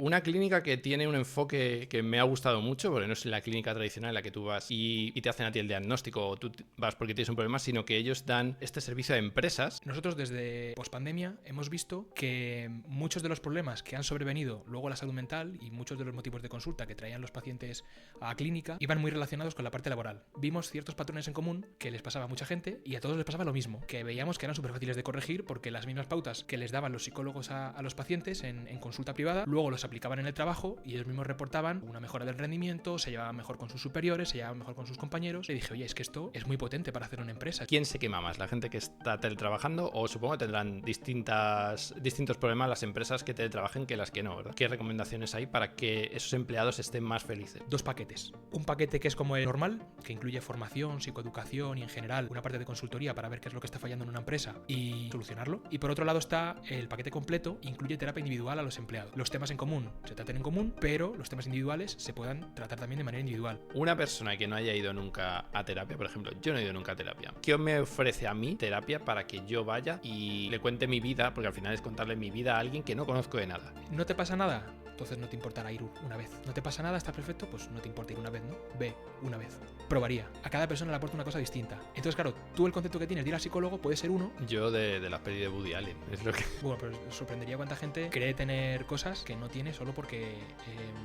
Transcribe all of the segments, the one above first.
Una clínica que tiene un enfoque que me ha gustado mucho, porque no es la clínica tradicional en la que tú vas y te hacen a ti el diagnóstico o tú vas porque tienes un problema, sino que ellos dan este servicio a empresas. Nosotros desde pospandemia hemos visto que muchos de los problemas que han sobrevenido luego a la salud mental y muchos de los motivos de consulta que traían los pacientes a clínica iban muy relacionados con la parte laboral. Vimos ciertos patrones en común que les pasaba a mucha gente y a todos les pasaba lo mismo, que veíamos que eran súper fáciles de corregir porque las mismas pautas que les daban los psicólogos a los pacientes en consulta privada, luego los aplicaban en el trabajo y ellos mismos reportaban una mejora del rendimiento, se llevaban mejor con sus superiores, se llevaban mejor con sus compañeros. Y dije, oye, es que esto es muy potente para hacer una empresa. ¿Quién se quema más? ¿La gente que está teletrabajando o supongo que tendrán distintos problemas las empresas que teletrabajen que las que no, ¿verdad? ¿Qué recomendaciones hay para que esos empleados estén más felices? Dos paquetes. Un paquete que es como el normal, que incluye formación, psicoeducación y en general una parte de consultoría para ver qué es lo que está fallando en una empresa y solucionarlo. Y por otro lado está el paquete completo, incluye terapia individual a los empleados. Los temas en común se traten en común, pero los temas individuales se puedan tratar también de manera individual. Una persona que no haya ido nunca a terapia, por ejemplo, yo no he ido nunca a terapia. ¿Qué me ofrece a mí terapia para que yo vaya y le cuente mi vida? Porque al final es contarle mi vida a alguien que no conozco de nada. ¿No te pasa nada? Entonces no te importará ir una vez. ¿No te pasa nada? ¿Está perfecto? Pues no te importa ir una vez, ¿no? Ve una vez. Probaría. A cada persona le aporta una cosa distinta. Entonces, claro, tú el concepto que tienes de ir al psicólogo puede ser uno. Yo de la peli de Woody Allen, es lo que... Bueno, pero sorprendería cuánta gente cree tener cosas que no tiene solo porque...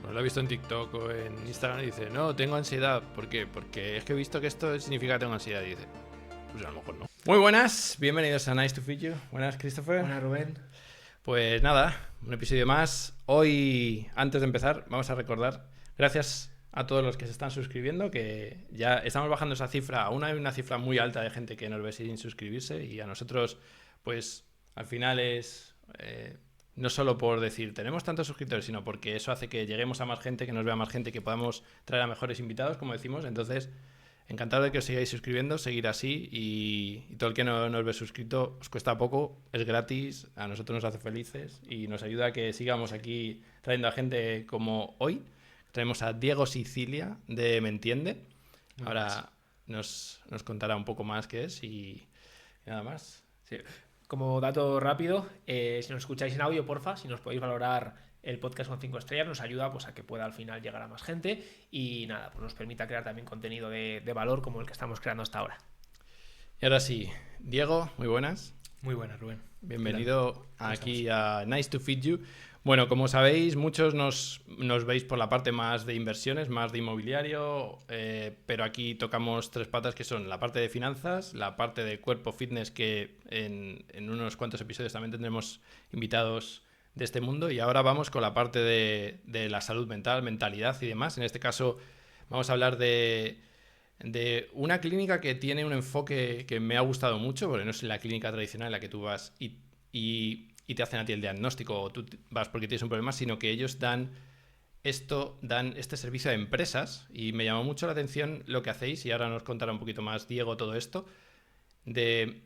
Pues lo he visto en TikTok o en Instagram y dice, no, tengo ansiedad. ¿Por qué? Porque es que he visto que esto significa que tengo ansiedad. Y dice, pues a lo mejor no. Muy buenas, bienvenidos a Nice to Feed You. Buenas, Christopher. Buenas, Rubén. Pues nada, un episodio más. Hoy, antes de empezar, vamos a recordar, gracias a todos los que se están suscribiendo, que ya estamos bajando esa cifra. Aún hay una cifra muy alta de gente que nos ve sin suscribirse y a nosotros, pues, al final es... no solo por decir, tenemos tantos suscriptores, sino porque eso hace que lleguemos a más gente, que nos vea más gente, que podamos traer a mejores invitados, como decimos. Entonces, encantado de que os sigáis suscribiendo, seguir así y todo el que no nos ve suscrito os cuesta poco, es gratis, a nosotros nos hace felices y nos ayuda a que sigamos aquí trayendo a gente como hoy. Traemos a Diego Sicilia de Me Entiende. Ahora nos contará un poco más qué es y nada más. Sí. Como dato rápido, si nos escucháis en audio, porfa, si nos podéis valorar el podcast con 5 estrellas, nos ayuda pues, a que pueda al final llegar a más gente y nada, pues nos permita crear también contenido de valor como el que estamos creando hasta ahora. Y ahora sí, Diego, muy buenas. Muy buenas, Rubén. Bienvenido aquí a Nice to Feed You. Bueno, como sabéis, muchos nos veis por la parte más de inversiones, más de inmobiliario, pero aquí tocamos tres patas que son la parte de finanzas, la parte de cuerpo fitness, que en unos cuantos episodios también tendremos invitados de este mundo, y ahora vamos con la parte de la salud mental, mentalidad y demás. En este caso vamos a hablar de una clínica que tiene un enfoque que me ha gustado mucho, porque no es la clínica tradicional en la que tú vas y te hacen a ti el diagnóstico o tú vas porque tienes un problema, sino que ellos dan este servicio a empresas, y me llamó mucho la atención lo que hacéis, y ahora nos contará un poquito más Diego todo esto, de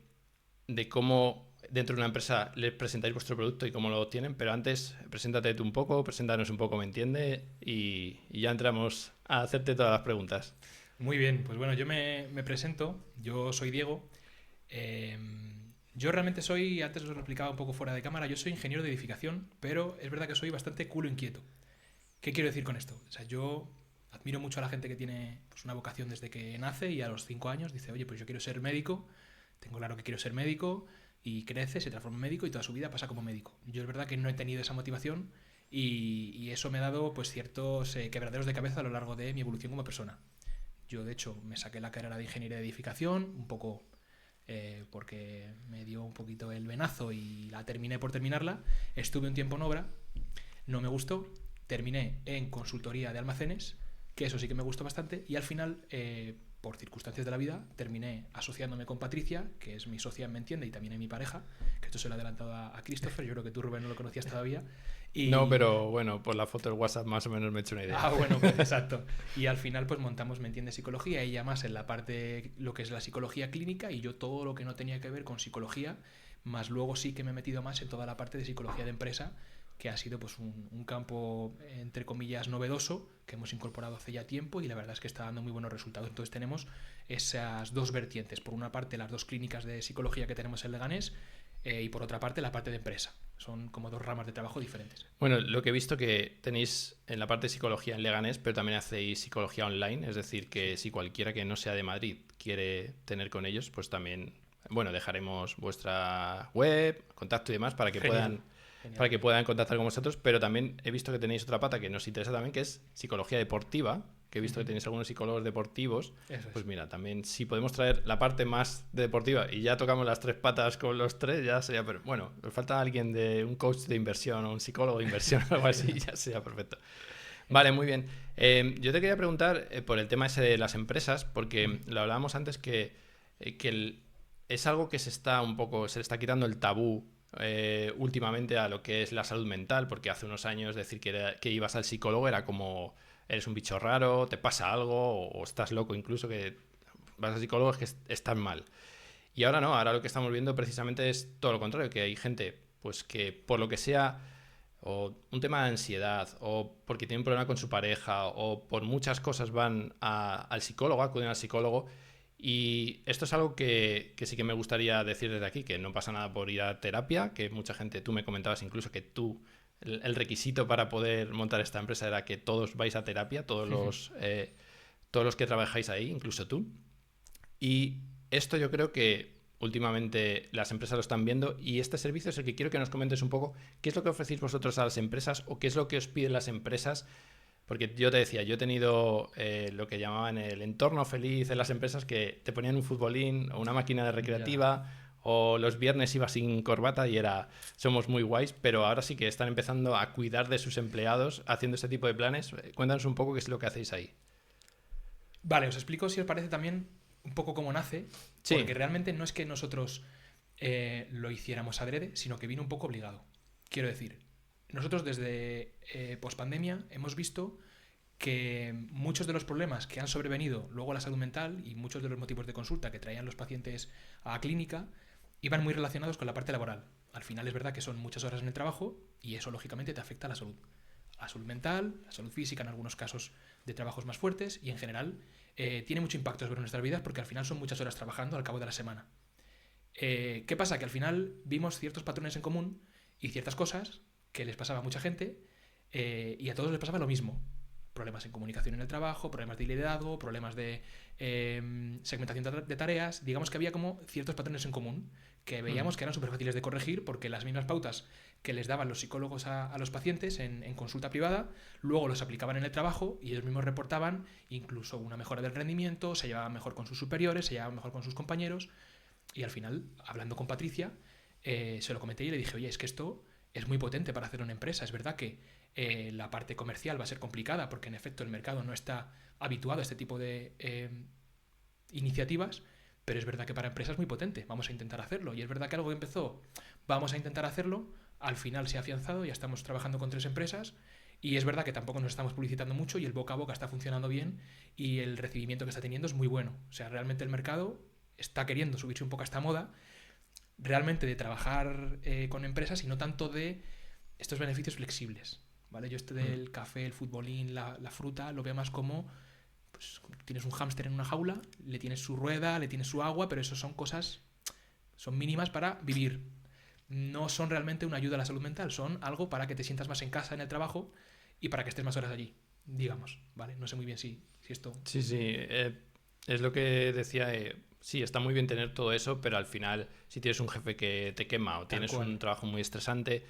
cómo dentro de una empresa les presentáis vuestro producto y cómo lo obtienen. Pero antes, preséntate tú un poco, preséntanos un poco, ¿me entiende? Y ya entramos a hacerte todas las preguntas. Muy bien, pues bueno, yo me presento, yo soy Diego. Yo realmente soy, antes os lo explicaba un poco fuera de cámara, yo soy ingeniero de edificación, pero es verdad que soy bastante culo inquieto. ¿Qué quiero decir con esto? O sea, yo admiro mucho a la gente que tiene pues, una vocación desde que nace y a los 5 años dice, oye, pues yo quiero ser médico, tengo claro que quiero ser médico, y crece, se transforma en médico y toda su vida pasa como médico. Yo es verdad que no he tenido esa motivación y eso me ha dado pues ciertos quebraderos de cabeza a lo largo de mi evolución como persona. Yo, de hecho, me saqué la carrera de ingeniería de edificación, un poco porque me dio un poquito el venazo y la terminé por terminarla. Estuve un tiempo en obra, no me gustó, terminé en consultoría de almacenes, que eso sí que me gustó bastante, y al final, por circunstancias de la vida, terminé asociándome con Patricia, que es mi socia en Me Entiende y también es mi pareja, que esto se lo he adelantado a Christopher, yo creo que tú, Rubén, no lo conocías todavía. Y... No, pero bueno, por la foto del WhatsApp más o menos me he hecho una idea. Ah, bueno, pues exacto. Y al final pues montamos Me Entiende Psicología, ella más en la parte, lo que es la psicología clínica, y yo todo lo que no tenía que ver con psicología, más luego sí que me he metido más en toda la parte de psicología de empresa, que ha sido pues un campo, entre comillas, novedoso, que hemos incorporado hace ya tiempo y la verdad es que está dando muy buenos resultados. Entonces tenemos esas dos vertientes. Por una parte, las dos clínicas de psicología que tenemos en Leganés, y por otra parte la parte de empresa. Son como dos ramas de trabajo diferentes. Bueno, lo que he visto que tenéis en la parte de psicología en Leganés, pero también hacéis psicología online, es decir, que si cualquiera que no sea de Madrid quiere tener con ellos, pues también, bueno, dejaremos vuestra web, contacto y demás para que Genial. puedan contactar con vosotros, pero también he visto que tenéis otra pata que nos interesa también, que es psicología deportiva, que he visto que tenéis algunos psicólogos deportivos. Eso es. Pues mira, también si podemos traer la parte más deportiva y ya tocamos las tres patas con los tres, ya sería, pero bueno, nos falta alguien de un coach de inversión o un psicólogo de inversión o algo así, ya sería perfecto. Vale, muy bien. Yo te quería preguntar por el tema ese de las empresas, porque lo hablábamos antes que es algo que se le está quitando el tabú últimamente a lo que es la salud mental, porque hace unos años decir que ibas al psicólogo era como eres un bicho raro, te pasa algo o estás loco incluso, que vas al psicólogo es que estás mal. Y ahora no, ahora lo que estamos viendo precisamente es todo lo contrario, que hay gente pues que por lo que sea, o un tema de ansiedad, o porque tiene un problema con su pareja, o por muchas cosas van al psicólogo, acuden al psicólogo. Y esto es algo que sí que me gustaría decir desde aquí, que no pasa nada por ir a terapia, que mucha gente, tú me comentabas incluso que el requisito para poder montar esta empresa era que todos vais a terapia, todos los que trabajáis ahí, incluso tú. Y esto yo creo que últimamente las empresas lo están viendo y este servicio es el que quiero que nos comentes un poco qué es lo que ofrecéis vosotros a las empresas o qué es lo que os piden las empresas. Porque yo te decía, yo he tenido lo que llamaban el entorno feliz en las empresas, que te ponían un futbolín o una máquina de recreativa o los viernes iba sin corbata y somos muy guays, pero ahora sí que están empezando a cuidar de sus empleados haciendo este tipo de planes. Cuéntanos un poco qué es lo que hacéis ahí. Vale, os explico si os parece también un poco cómo nace, Sí. porque realmente no es que nosotros lo hiciéramos adrede, sino que vino un poco obligado. Quiero decir, nosotros desde pospandemia hemos visto que muchos de los problemas que han sobrevenido luego a la salud mental y muchos de los motivos de consulta que traían los pacientes a la clínica iban muy relacionados con la parte laboral. Al final es verdad que son muchas horas en el trabajo y eso lógicamente te afecta a la salud. A la salud mental, a la salud física en algunos casos de trabajos más fuertes y en general tiene mucho impacto sobre nuestras vidas porque al final son muchas horas trabajando al cabo de la semana. ¿Qué pasa? Que al final vimos ciertos patrones en común y ciertas cosas que les pasaba a mucha gente y a todos les pasaba lo mismo. Problemas en comunicación en el trabajo, problemas de liderazgo, problemas de segmentación de tareas. Digamos que había como ciertos patrones en común que veíamos que eran súper fáciles de corregir porque las mismas pautas que les daban los psicólogos a los pacientes en consulta privada, luego los aplicaban en el trabajo y ellos mismos reportaban incluso una mejora del rendimiento, se llevaban mejor con sus superiores, se llevaban mejor con sus compañeros y al final, hablando con Patricia, se lo comenté y le dije, oye, es que esto es muy potente para hacer una empresa. Es verdad que la parte comercial va a ser complicada porque en efecto el mercado no está habituado a este tipo de iniciativas, pero es verdad que para empresas es muy potente. Vamos a intentar hacerlo. Y es verdad que algo que empezó, vamos a intentar hacerlo, al final se ha afianzado, ya estamos trabajando con 3 empresas y es verdad que tampoco nos estamos publicitando mucho y el boca a boca está funcionando bien y el recibimiento que está teniendo es muy bueno. O sea, realmente el mercado está queriendo subirse un poco a esta moda realmente de trabajar con empresas y no tanto de estos beneficios flexibles, ¿vale? Yo del café, el futbolín, la fruta, lo veo más como pues, tienes un hámster en una jaula, le tienes su rueda, le tienes su agua, pero eso son cosas, son mínimas para vivir. No son realmente una ayuda a la salud mental, son algo para que te sientas más en casa en el trabajo y para que estés más horas allí, digamos, ¿vale? No sé muy bien si esto... Sí, es lo que decía... Sí, está muy bien tener todo eso, pero al final, si tienes un jefe que te quema o tienes un trabajo muy estresante,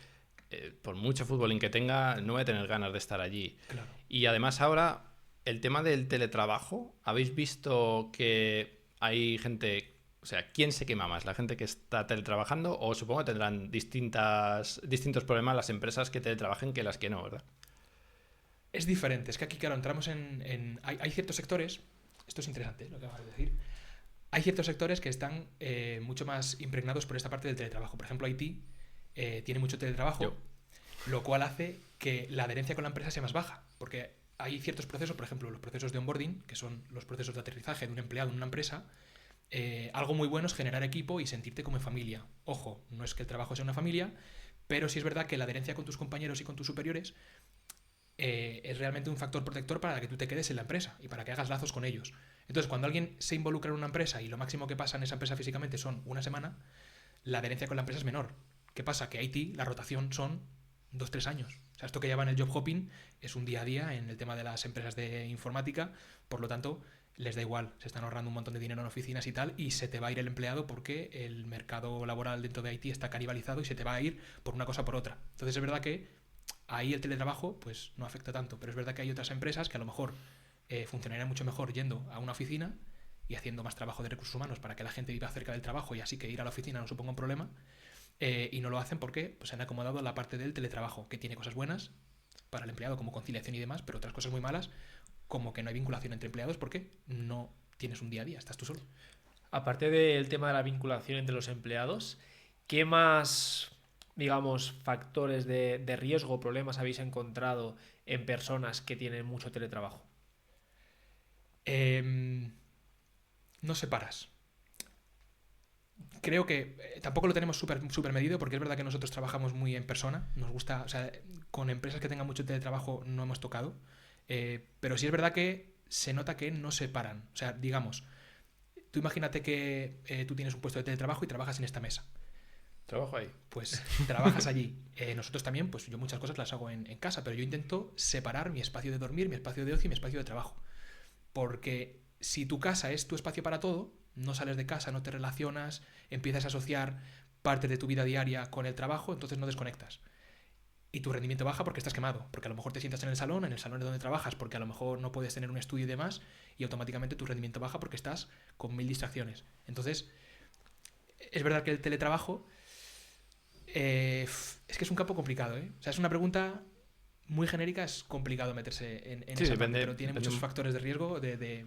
por mucho futbolín que tenga, no voy a tener ganas de estar allí. Claro. Y además ahora, el tema del teletrabajo, ¿habéis visto que hay gente, o sea, quién se quema más? ¿La gente que está teletrabajando? O supongo que tendrán distintos problemas las empresas que teletrabajen que las que no, ¿verdad? Es diferente, es que aquí, claro, entramos hay ciertos sectores, esto es interesante lo que acabas de decir, hay ciertos sectores que están mucho más impregnados por esta parte del teletrabajo. Por ejemplo, Haití tiene mucho teletrabajo, lo cual hace que la adherencia con la empresa sea más baja, porque hay ciertos procesos, por ejemplo, los procesos de onboarding, que son los procesos de aterrizaje de un empleado en una empresa. Algo muy bueno es generar equipo y sentirte como en familia. Ojo, no es que el trabajo sea una familia, pero sí es verdad que la adherencia con tus compañeros y con tus superiores es realmente un factor protector para que tú te quedes en la empresa y para que hagas lazos con ellos. Entonces, cuando alguien se involucra en una empresa y lo máximo que pasa en esa empresa físicamente son una semana, la adherencia con la empresa es menor. ¿Qué pasa? Que IT, la rotación son 2-3 años. O sea, esto que llaman el job hopping es un día a día en el tema de las empresas de informática, por lo tanto, les da igual, se están ahorrando un montón de dinero en oficinas y tal, y se te va a ir el empleado porque el mercado laboral dentro de IT está canibalizado y se te va a ir por una cosa o por otra. Entonces es verdad que ahí el teletrabajo pues no afecta tanto, pero es verdad que hay otras empresas que a lo mejor funcionarían mucho mejor yendo a una oficina y haciendo más trabajo de recursos humanos para que la gente viva cerca del trabajo y así que ir a la oficina no suponga un problema, y no lo hacen porque pues, se han acomodado a la parte del teletrabajo, que tiene cosas buenas para el empleado como conciliación y demás, pero otras cosas muy malas como que no hay vinculación entre empleados porque no tienes un día a día, estás tú solo. Aparte del tema de la vinculación entre los empleados, ¿qué más, digamos, factores de riesgo o problemas habéis encontrado en personas que tienen mucho teletrabajo? No separas. Creo que tampoco lo tenemos súper medido porque es verdad que nosotros trabajamos muy en persona. Nos gusta, o sea, con empresas que tengan mucho teletrabajo no hemos tocado. Pero sí es verdad que se nota que no separan. O sea, digamos, tú imagínate que tú tienes un puesto de teletrabajo y trabajas en esta mesa. Trabajo ahí. Pues trabajas allí. Nosotros también, pues yo muchas cosas las hago en casa, pero yo intento separar mi espacio de dormir, mi espacio de ocio y mi espacio de trabajo. Porque si tu casa es tu espacio para todo, no sales de casa, no te relacionas, empiezas a asociar parte de tu vida diaria con el trabajo, entonces no desconectas. Y tu rendimiento baja porque estás quemado, porque a lo mejor te sientas en el salón es donde trabajas, porque a lo mejor no puedes tener un estudio y demás, y automáticamente tu rendimiento baja porque estás con 1000 distracciones. Entonces, es verdad que el teletrabajo es que es un campo complicado, ¿eh? O sea, es una pregunta muy genérica, es complicado meterse en Sí, esa depende, parte, pero tiene depende muchos factores de riesgo, de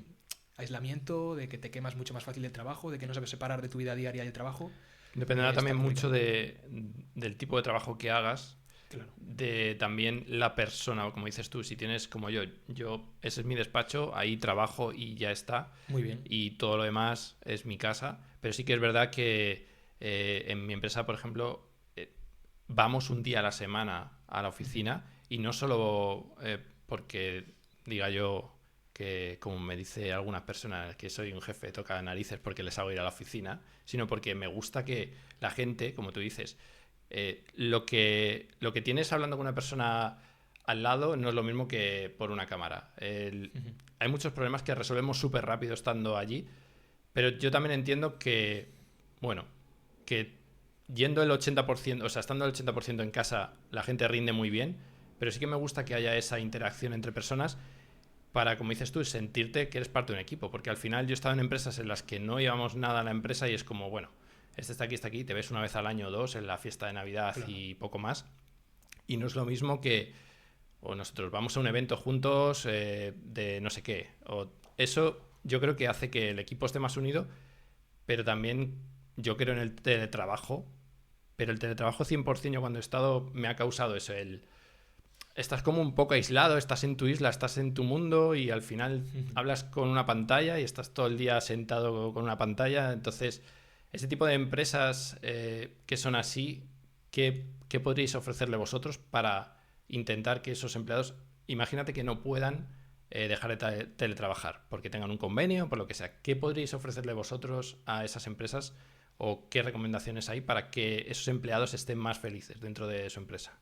aislamiento, de que te quemas mucho más fácil del trabajo, de que no sabes separar de tu vida diaria y el trabajo. Dependerá Está también mucho complicado. del tipo de trabajo que hagas, Claro. de también la persona, o como dices tú, si tienes como yo, ese es mi despacho, ahí trabajo y ya está, Muy bien. y todo lo demás es mi casa, pero sí que es verdad que en mi empresa, por ejemplo, vamos un día a la semana a la oficina y no solo porque diga yo que, como me dice algunas personas, que soy un jefe toca narices porque les hago ir a la oficina, sino porque me gusta que la gente, como tú dices, lo que tienes hablando con una persona al lado no es lo mismo que por una cámara. Hay muchos problemas que resolvemos súper rápido estando allí, pero yo también entiendo que, bueno, que yendo el 80%, o sea, estando el 80% en casa, la gente rinde muy bien, pero sí que me gusta que haya esa interacción entre personas para, como dices tú, sentirte que eres parte de un equipo, porque al final yo he estado en empresas en las que no llevamos nada a la empresa y es como, bueno, este está aquí, te ves una vez al año o dos en la fiesta de Navidad Claro. y poco más, y no es lo mismo que o nosotros vamos a un evento juntos de no sé qué, o eso yo creo que hace que el equipo esté más unido, pero también yo creo en el teletrabajo, pero el teletrabajo 100% yo cuando he estado me ha causado eso, estás como un poco aislado, estás en tu isla, estás en tu mundo y al final hablas con una pantalla y estás todo el día sentado con una pantalla. Entonces, ese tipo de empresas que son así, ¿qué podríais ofrecerle vosotros para intentar que esos empleados, imagínate que no puedan dejar de teletrabajar porque tengan un convenio, por lo que sea? ¿Qué podríais ofrecerle vosotros a esas empresas o qué recomendaciones hay para que esos empleados estén más felices dentro de su empresa?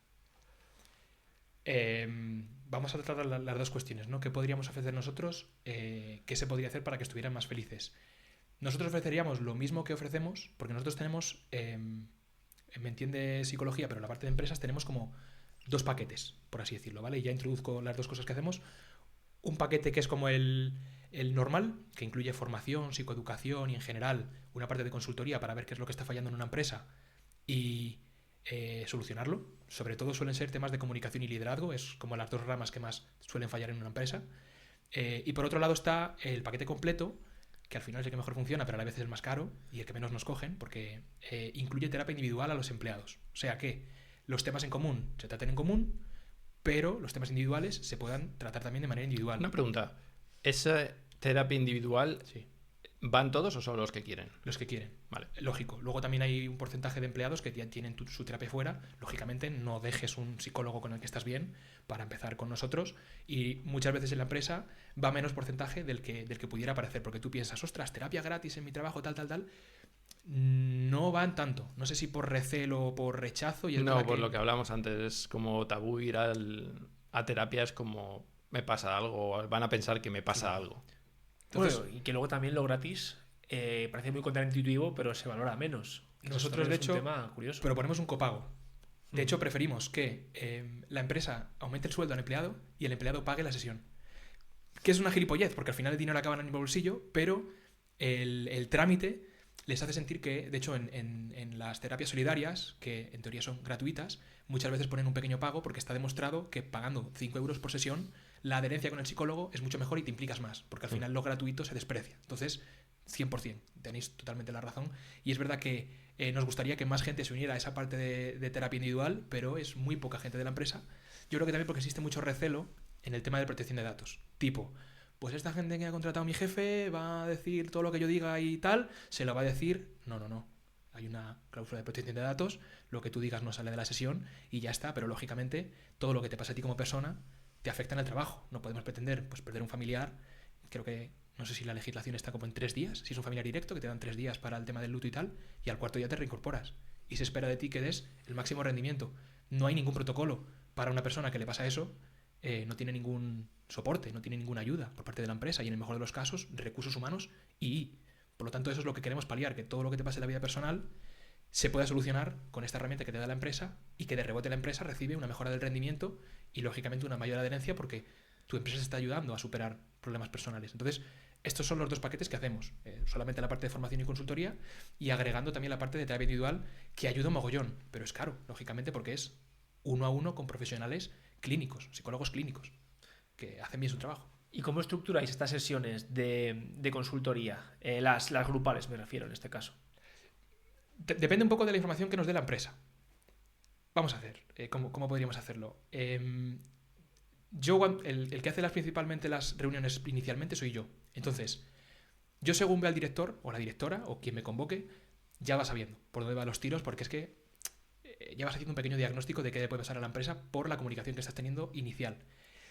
Vamos a tratar las dos cuestiones, ¿no? ¿Qué podríamos ofrecer nosotros? ¿Qué se podría hacer para que estuvieran más felices? Nosotros ofreceríamos lo mismo que ofrecemos, porque nosotros tenemos, me entiende psicología, pero en la parte de empresas tenemos como dos paquetes, por así decirlo, ¿vale? Y ya introduzco las dos cosas que hacemos. Un paquete que es como el normal, que incluye formación, psicoeducación y en general una parte de consultoría para ver qué es lo que está fallando en una empresa y solucionarlo. Sobre todo suelen ser temas de comunicación y liderazgo, es como las dos ramas que más suelen fallar en una empresa. Y por otro lado está el paquete completo, que al final es el que mejor funciona, pero a la vez es el más caro y el que menos nos cogen, porque incluye terapia individual a los empleados. O sea que los temas en común se traten en común, pero los temas individuales se puedan tratar también de manera individual. Una pregunta, ¿esa terapia individual Sí. van todos o solo los que quieren? Los que quieren. Vale. Lógico. Luego también hay un porcentaje de empleados que ya tienen su terapia fuera. Lógicamente, no dejes un psicólogo con el que estás bien para empezar con nosotros. Y muchas veces en la empresa va menos porcentaje del que pudiera parecer. Porque tú piensas, ostras, terapia gratis en mi trabajo, tal. no van tanto. No sé si por recelo o por rechazo. Y es No, verdad por lo que hablamos antes, es como tabú ir a terapia, es como me pasa algo, o van a pensar que me pasa algo. Entonces, Bueno, y que luego también lo gratis parece muy contraintuitivo, pero se valora menos. Nosotros, de hecho, es un tema curioso. pero ponemos un copago. De hecho, preferimos que la empresa aumente el sueldo al empleado y el empleado pague la sesión. Que es una gilipollez, porque al final el dinero acaba en el bolsillo, pero el trámite les hace sentir que, de hecho, en las terapias solidarias, que en teoría son gratuitas, muchas veces ponen un pequeño pago porque está demostrado que pagando 5 euros por sesión, la adherencia con el psicólogo es mucho mejor y te implicas más, porque al final lo gratuito se desprecia. Entonces, 100%, tenéis totalmente la razón. Y es verdad que nos gustaría que más gente se uniera a esa parte de terapia individual, pero es muy poca gente de la empresa. Yo creo que también porque existe mucho recelo en el tema de protección de datos. Tipo, pues esta gente que ha contratado a mi jefe va a decir todo lo que yo diga y tal, se lo va a decir. No. Hay una cláusula de protección de datos, lo que tú digas no sale de la sesión y ya está, pero lógicamente todo lo que te pasa a ti como persona te afecta en el trabajo. No podemos pretender pues perder un familiar. Creo que, no sé si la legislación está como en 3 días, si es un familiar directo, que te dan 3 días para el tema del luto y tal, y al cuarto día te reincorporas. Y se espera de ti que des el máximo rendimiento. No hay ningún protocolo para una persona que le pasa eso, no tiene ningún soporte, no tiene ninguna ayuda por parte de la empresa y en el mejor de los casos, recursos humanos y por lo tanto eso es lo que queremos paliar, que todo lo que te pase en la vida personal se pueda solucionar con esta herramienta que te da la empresa y que de rebote la empresa recibe una mejora del rendimiento y lógicamente una mayor adherencia porque tu empresa se está ayudando a superar problemas personales. Entonces, estos son los 2 paquetes que hacemos, solamente la parte de formación y consultoría y agregando también la parte de terapia individual que ayuda un mogollón, pero es caro, lógicamente porque es 1 a 1 con profesionales clínicos, psicólogos clínicos, que hacen bien su trabajo. ¿Y cómo estructuráis estas sesiones de consultoría? Las grupales, me refiero en este caso. Depende un poco de la información que nos dé la empresa. Vamos a hacer, ¿cómo podríamos hacerlo? Yo, el que hace principalmente las reuniones inicialmente soy yo. Entonces, yo según vea al director o la directora o quien me convoque, ya va sabiendo por dónde van los tiros, porque es que ya vas haciendo un pequeño diagnóstico de qué le puede pasar a la empresa por la comunicación que estás teniendo inicial.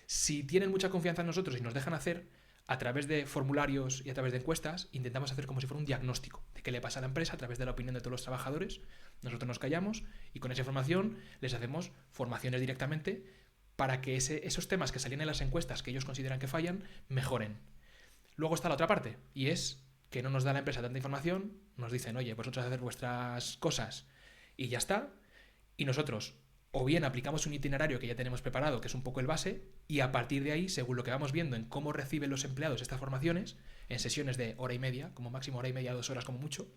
Si tienen mucha confianza en nosotros y nos dejan hacer, a través de formularios y a través de encuestas, intentamos hacer como si fuera un diagnóstico de qué le pasa a la empresa a través de la opinión de todos los trabajadores. Nosotros nos callamos y con esa información les hacemos formaciones directamente para que esos temas que salían en las encuestas que ellos consideran que fallan, mejoren. Luego está la otra parte, y es que no nos da la empresa tanta información, nos dicen, oye, vosotros haced vuestras cosas y ya está, y nosotros o bien aplicamos un itinerario que ya tenemos preparado, que es un poco el base, y a partir de ahí, según lo que vamos viendo en cómo reciben los empleados estas formaciones, en sesiones de hora y media, como máximo hora y media, 2 horas como mucho,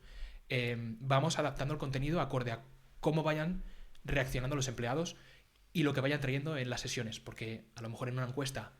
vamos adaptando el contenido acorde a cómo vayan reaccionando los empleados y lo que vayan trayendo en las sesiones, porque a lo mejor en una encuesta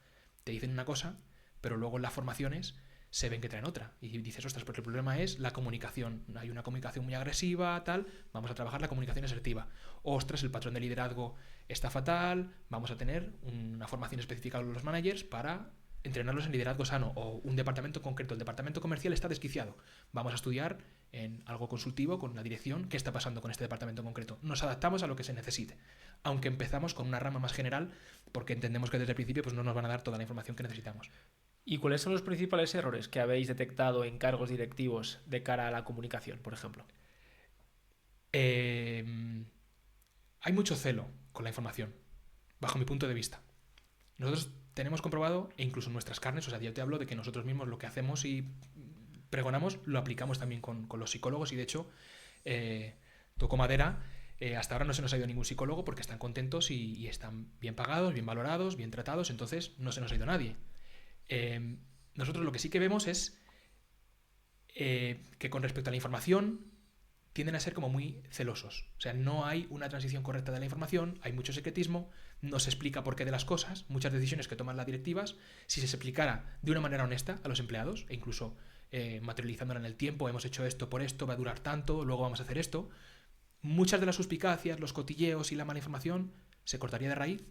te dicen una cosa, pero luego en las formaciones se ven que traen otra. Y dices, ostras, porque el problema es la comunicación. Hay una comunicación muy agresiva, tal, vamos a trabajar la comunicación asertiva. Ostras, el patrón de liderazgo está fatal, vamos a tener una formación específica a los managers para entrenarlos en liderazgo sano. O un departamento concreto, el departamento comercial está desquiciado. Vamos a estudiar en algo consultivo con la dirección qué está pasando con este departamento concreto. Nos adaptamos a lo que se necesite. Aunque empezamos con una rama más general, porque entendemos que desde el principio pues, no nos van a dar toda la información que necesitamos. ¿Y cuáles son los principales errores que habéis detectado en cargos directivos de cara a la comunicación, por ejemplo? Hay mucho celo con la información, bajo mi punto de vista. Nosotros tenemos comprobado, e incluso en nuestras carnes, o sea, yo te hablo de que nosotros mismos lo que hacemos y pregonamos, lo aplicamos también con los psicólogos y de hecho, toco madera, hasta ahora no se nos ha ido ningún psicólogo porque están contentos y están bien pagados, bien valorados, bien tratados, entonces no se nos ha ido nadie. Nosotros lo que sí que vemos es que con respecto a la información tienden a ser como muy celosos. O sea, no hay una transición correcta de la información, hay mucho secretismo, no se explica por qué de las cosas, muchas decisiones que toman las directivas, si se explicara de una manera honesta a los empleados, e incluso materializándola en el tiempo, hemos hecho esto por esto, va a durar tanto, luego vamos a hacer esto, muchas de las suspicacias, los cotilleos y la mala información se cortaría de raíz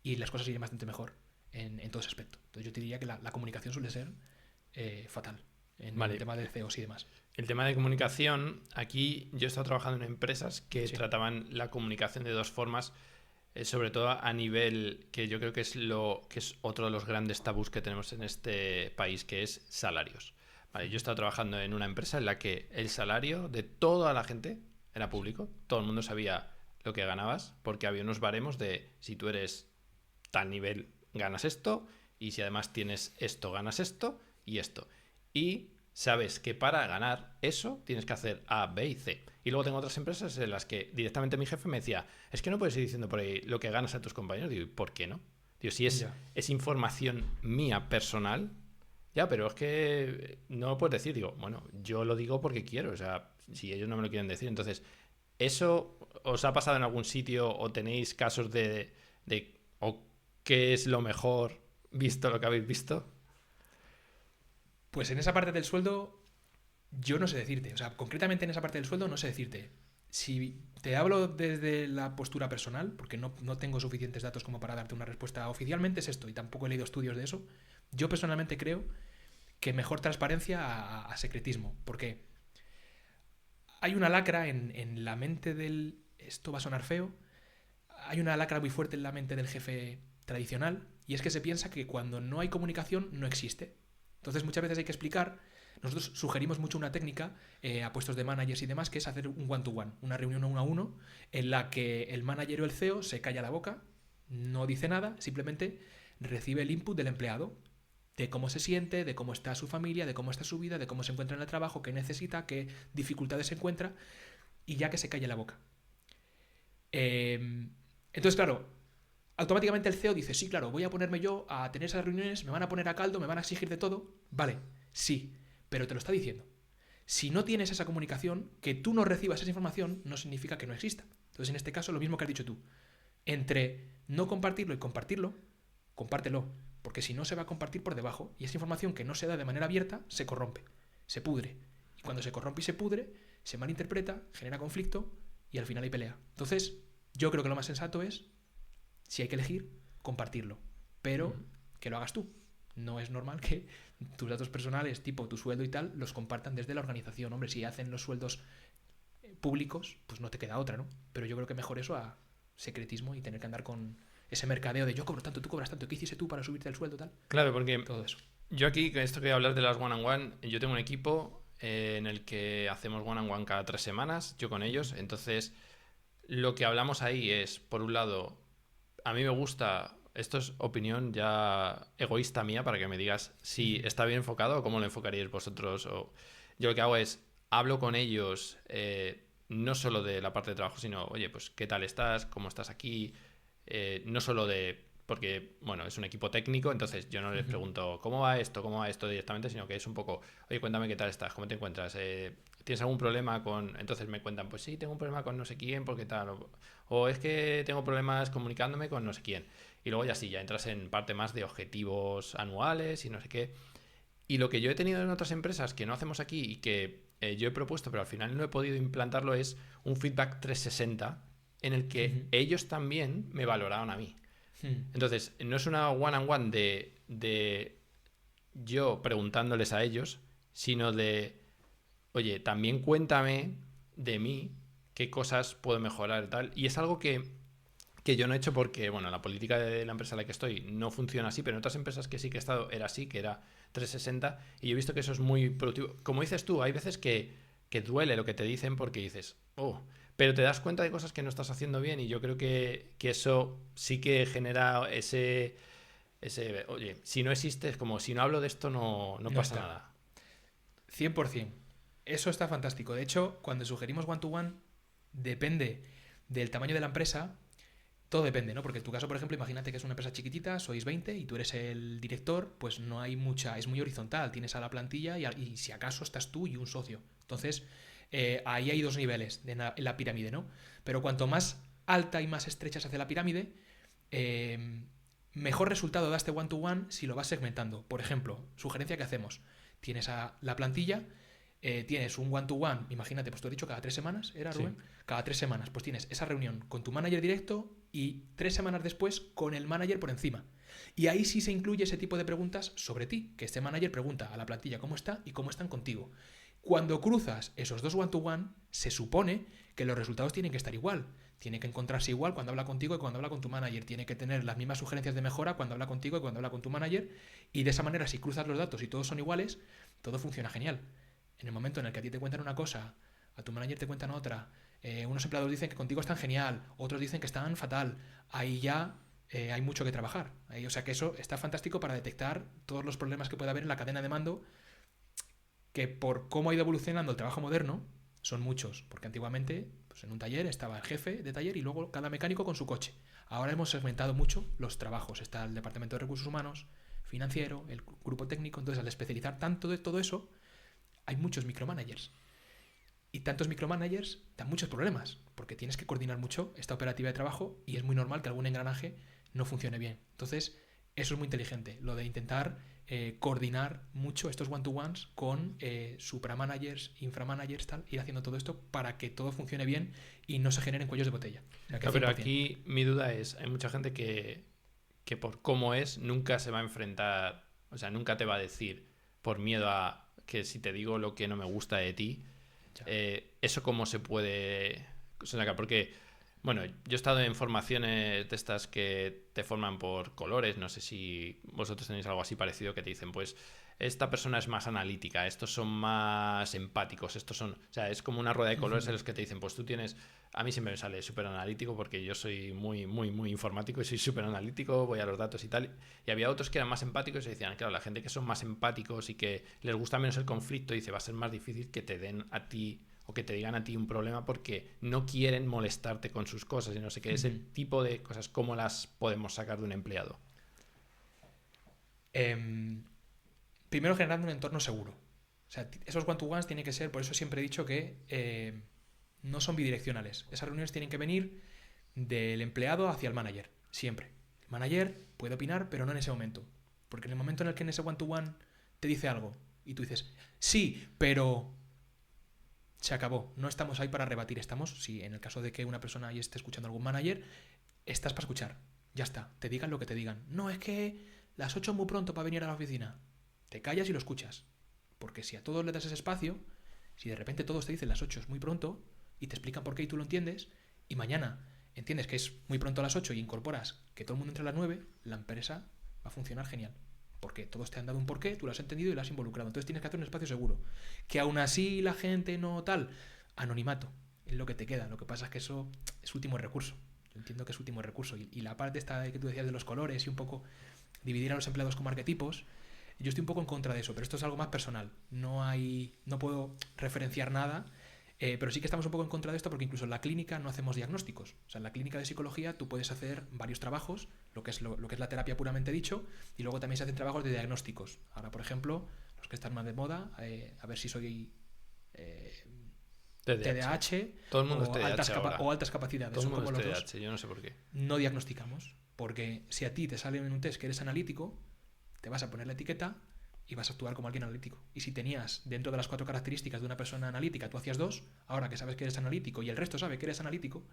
y las cosas irían bastante mejor en todo ese aspecto. Entonces yo te diría que la comunicación suele ser fatal en el tema de CEOs y demás. El tema de comunicación, aquí yo he estado trabajando en empresas que trataban la comunicación de 2 formas, sobre todo a nivel que yo creo que es otro de los grandes tabús que tenemos en este país, que es salarios. Vale, yo estaba trabajando en una empresa en la que el salario de toda la gente era público. Todo el mundo sabía lo que ganabas porque había unos baremos de si tú eres tal nivel ganas esto y si además tienes esto ganas esto y esto. Y sabes que para ganar eso tienes que hacer A, B y C. Y luego tengo otras empresas en las que directamente mi jefe me decía, es que no puedes ir diciendo por ahí lo que ganas a tus compañeros. Digo, ¿por qué no? Digo, si es información mía personal, ya, pero es que no lo puedes decir. Digo, bueno, yo lo digo porque quiero, o sea, si ellos no me lo quieren decir. Entonces, ¿eso os ha pasado en algún sitio o tenéis casos de o qué es lo mejor visto lo que habéis visto? Pues en esa parte del sueldo, yo no sé decirte. O sea, concretamente en esa parte del sueldo no sé decirte. Si te hablo desde la postura personal, porque no tengo suficientes datos como para darte una respuesta oficialmente, es esto, y tampoco he leído estudios de eso. Yo personalmente creo que mejor transparencia a secretismo, porque hay una lacra en la mente del... Esto va a sonar feo. Hay una lacra muy fuerte en la mente del jefe tradicional, y es que se piensa que cuando no hay comunicación no existe. Entonces muchas veces hay que explicar. Nosotros sugerimos mucho una técnica a puestos de managers y demás, que es hacer un one-to-one, una reunión 1-a-1, en la que el manager o el CEO se calla la boca, no dice nada, simplemente recibe el input del empleado, de cómo se siente, de cómo está su familia, de cómo está su vida, de cómo se encuentra en el trabajo, qué necesita, qué dificultades se encuentra, y ya que se calle la boca. Entonces, claro, automáticamente el CEO dice, sí, claro, voy a ponerme yo a tener esas reuniones, me van a poner a caldo, me van a exigir de todo. Vale, sí, pero te lo está diciendo. Si no tienes esa comunicación, que tú no recibas esa información, no significa que no exista. Entonces, en este caso, lo mismo que has dicho tú. Entre no compartirlo y compartirlo, compártelo, porque si no se va a compartir por debajo, y esa información que no se da de manera abierta se corrompe, se pudre. Y cuando se corrompe y se pudre, se malinterpreta, genera conflicto y al final hay pelea. Entonces, yo creo que lo más sensato es, si hay que elegir, compartirlo, pero que lo hagas tú. No es normal que tus datos personales, tipo tu sueldo y tal, los compartan desde la organización. Hombre, si hacen los sueldos públicos, pues no te queda otra, ¿no? Pero yo creo que mejor eso a secretismo y tener que andar con ese mercadeo de yo cobro tanto, tú cobras tanto, ¿qué hiciste tú para subirte el sueldo, tal? Claro, porque Todo eso. yo aquí, que esto que hablar de las one-on-one, yo tengo un equipo en el que hacemos one-on-one cada 3 semanas, yo con ellos, entonces lo que hablamos ahí es, por un lado, a mí me gusta, esto es opinión ya egoísta mía para que me digas si está bien enfocado o cómo lo enfocaríais vosotros. O... Yo lo que hago es, hablo con ellos no solo de la parte de trabajo, sino, oye, pues, ¿qué tal estás? ¿Cómo estás aquí? No solo de... Porque, bueno, es un equipo técnico, entonces yo no les pregunto cómo va esto directamente, sino que es un poco, oye, cuéntame qué tal estás, cómo te encuentras, ¿tienes algún problema con...? Entonces me cuentan, pues sí, tengo un problema con no sé quién, porque tal, o es que tengo problemas comunicándome con no sé quién. Y luego ya sí, ya entras en parte más de objetivos anuales y no sé qué. Y lo que yo he tenido en otras empresas que no hacemos aquí y que yo he propuesto, pero al final no he podido implantarlo, es un feedback 360 en el que ellos también me valoraban a mí. Entonces, no es una one-on-one de yo preguntándoles a ellos, sino de, oye, también cuéntame de mí qué cosas puedo mejorar y tal. Y es algo que yo no he hecho porque, bueno, la política de la empresa en la que estoy no funciona así, pero en otras empresas que sí que he estado era así, que era 360, y yo he visto que eso es muy productivo. Como dices tú, hay veces que duele lo que te dicen porque dices, oh, pero te das cuenta de cosas que no estás haciendo bien y yo creo que eso sí que genera ese oye, si no existe, es como si no hablo de esto no pasa nada. 100%. Eso está fantástico. De hecho, cuando sugerimos one-to-one, depende del tamaño de la empresa. Todo depende, ¿no? Porque en tu caso, por ejemplo, imagínate que es una empresa chiquitita, sois 20 y tú eres el director, pues no hay mucha, es muy horizontal, tienes a la plantilla y si acaso estás tú y un socio. Entonces, ahí hay dos niveles en la pirámide, ¿no? Pero cuanto más alta y más estrecha se hace la pirámide, mejor resultado da este one-to-one si lo vas segmentando. Por ejemplo, sugerencia que hacemos, tienes a la plantilla, tienes un one-to-one, imagínate, pues tú has dicho cada 3 semanas, ¿era, Rubén? Sí. Cada 3 semanas, pues tienes esa reunión con tu manager directo y 3 semanas después con el manager por encima. Y ahí sí se incluye ese tipo de preguntas sobre ti, que este manager pregunta a la plantilla cómo está y cómo están contigo. Cuando cruzas esos dos one-to-one, se supone que los resultados tienen que estar igual. Tiene que encontrarse igual cuando habla contigo y cuando habla con tu manager. Tiene que tener las mismas sugerencias de mejora cuando habla contigo y cuando habla con tu manager. Y de esa manera, si cruzas los datos y todos son iguales, todo funciona genial. En el momento en el que a ti te cuentan una cosa, a tu manager te cuentan otra, unos empleados dicen que contigo están genial, otros dicen que están fatal, ahí ya hay mucho que trabajar. O sea que eso está fantástico para detectar todos los problemas que puede haber en la cadena de mando, que por cómo ha ido evolucionando el trabajo moderno, son muchos, porque antiguamente pues en un taller estaba el jefe de taller y luego cada mecánico con su coche. Ahora hemos segmentado mucho los trabajos. Está el departamento de recursos humanos, financiero, el grupo técnico. Entonces, al especializar tanto de todo eso, hay muchos micromanagers. Y tantos micromanagers dan muchos problemas, porque tienes que coordinar mucho esta operativa de trabajo y es muy normal que algún engranaje no funcione bien. Entonces, eso es muy inteligente, lo de intentar coordinar mucho estos one-to-ones con supramanagers, inframanagers, tal, ir haciendo todo esto para que todo funcione bien y no se generen cuellos de botella. O sea, que No, pero 100%. aquí mi duda es, hay mucha gente que por cómo es nunca se va a enfrentar, o sea, nunca te va a decir por miedo a que si te digo lo que no me gusta de ti, eso cómo se puede sacar, porque bueno, yo he estado en formaciones de estas que te forman por colores, no sé si vosotros tenéis algo así parecido, que te dicen, pues esta persona es más analítica, estos son más empáticos, estos son, o sea, es como una rueda de colores en los que te dicen, pues tú tienes, a mí siempre me sale súper analítico porque yo soy muy informático y soy súper analítico, voy a los datos y tal, y había otros que eran más empáticos y decían, claro, la gente que son más empáticos y que les gusta menos el conflicto, dice, va a ser más difícil que te den a ti o que te digan a ti un problema porque no quieren molestarte con sus cosas y no sé qué. Ese tipo de cosas, ¿cómo las podemos sacar de un empleado? Primero, generando un entorno seguro. O sea, esos one-to-ones tienen que ser, por eso siempre he dicho que no son bidireccionales. Esas reuniones tienen que venir del empleado hacia el manager, siempre. El manager puede opinar, pero no en ese momento. Porque en el momento en el que en ese one-to-one te dice algo y tú dices, sí, pero se acabó. No estamos ahí para rebatir. Estamos, si en el caso de que una persona ahí esté escuchando a algún manager, estás para escuchar. Ya está. Te digan lo que te digan. No, es que las 8 es muy pronto para venir a la oficina. Te callas y lo escuchas. Porque si a todos le das ese espacio, si de repente todos te dicen las 8 es muy pronto y te explican por qué y tú lo entiendes, y mañana entiendes que es muy pronto a las 8 y incorporas que todo el mundo entre a las 9, la empresa va a funcionar genial. Porque todos te han dado un porqué, tú lo has entendido y lo has involucrado. Entonces tienes que hacer un espacio seguro. Que aún así la gente no tal, anonimato, es lo que te queda. Lo que pasa es que eso es último recurso. Yo entiendo que es último recurso. Y la parte esta que tú decías de los colores y un poco dividir a los empleados como arquetipos, yo estoy un poco en contra de eso, pero esto es algo más personal. No puedo referenciar nada, pero sí que estamos un poco en contra de esto porque incluso en la clínica no hacemos diagnósticos. O sea, en la clínica de psicología tú puedes hacer varios trabajos, lo que es la terapia puramente dicho, y luego también se hacen trabajos de diagnósticos. Ahora, por ejemplo, los que están más de moda, a ver si soy TDAH Todo el mundo es TDAH o altas capacidades. Todo el mundo son como es los TDAH, yo no sé por qué. no diagnosticamos, porque si a ti te sale en un test que eres analítico, te vas a poner la etiqueta y vas a actuar como alguien analítico. Y si tenías dentro de las 4 características de una persona analítica, tú hacías 2, ahora que sabes que eres analítico y el resto sabe que eres analítico,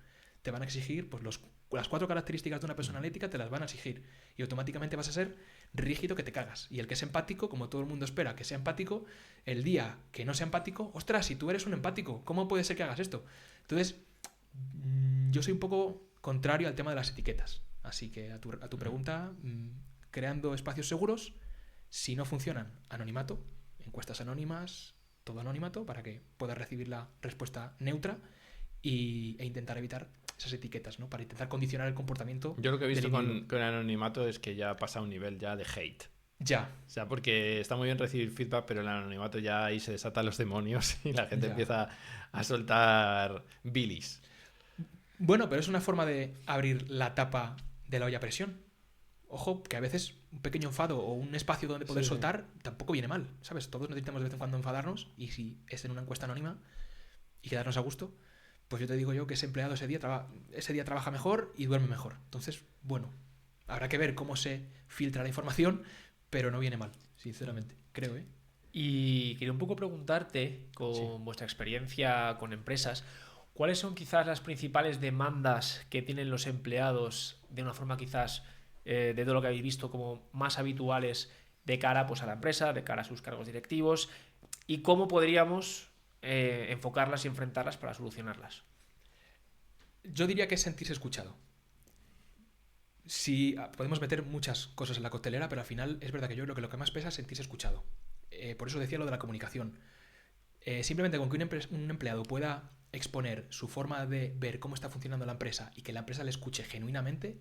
te van a exigir, pues las 4 características de una persona analítica te las van a exigir. Y automáticamente vas a ser rígido que te cagas. Y el que es empático, como todo el mundo espera que sea empático, el día que no sea empático, ostras, si tú eres un empático, ¿cómo puede ser que hagas esto? Entonces, yo soy un poco contrario al tema de las etiquetas. Así que a tu pregunta, creando espacios seguros. Si no funcionan, anonimato, encuestas anónimas, todo anonimato, para que puedas recibir la respuesta neutra e intentar evitar esas etiquetas, ¿no? Para intentar condicionar el comportamiento. Yo lo que he visto con anonimato es que ya pasa a un nivel ya de hate. Ya. O sea, porque está muy bien recibir feedback, pero el anonimato ya ahí se desatan los demonios y la gente empieza a soltar bilis. Bueno, pero es una forma de abrir la tapa de la olla a presión. Ojo, que a veces un pequeño enfado o un espacio donde poder soltar tampoco viene mal, ¿sabes? Todos necesitamos de vez en cuando enfadarnos y si es en una encuesta anónima y quedarnos a gusto, pues yo te digo yo que ese empleado ese día trabaja mejor y duerme mejor. Entonces, bueno, habrá que ver cómo se filtra la información, pero no viene mal, sinceramente, creo, ¿eh? Y quería un poco preguntarte, con vuestra experiencia con empresas, ¿cuáles son quizás las principales demandas que tienen los empleados de una forma quizás de todo lo que habéis visto como más habituales de cara pues, a la empresa, de cara a sus cargos directivos, y cómo podríamos enfocarlas y enfrentarlas para solucionarlas? Yo diría que es sentirse escuchado. Sí, podemos meter muchas cosas en la coctelera, pero al final es verdad que yo creo que lo que más pesa es sentirse escuchado. Por eso decía lo de la comunicación. Simplemente con que un empleado pueda exponer su forma de ver cómo está funcionando la empresa y que la empresa le escuche genuinamente,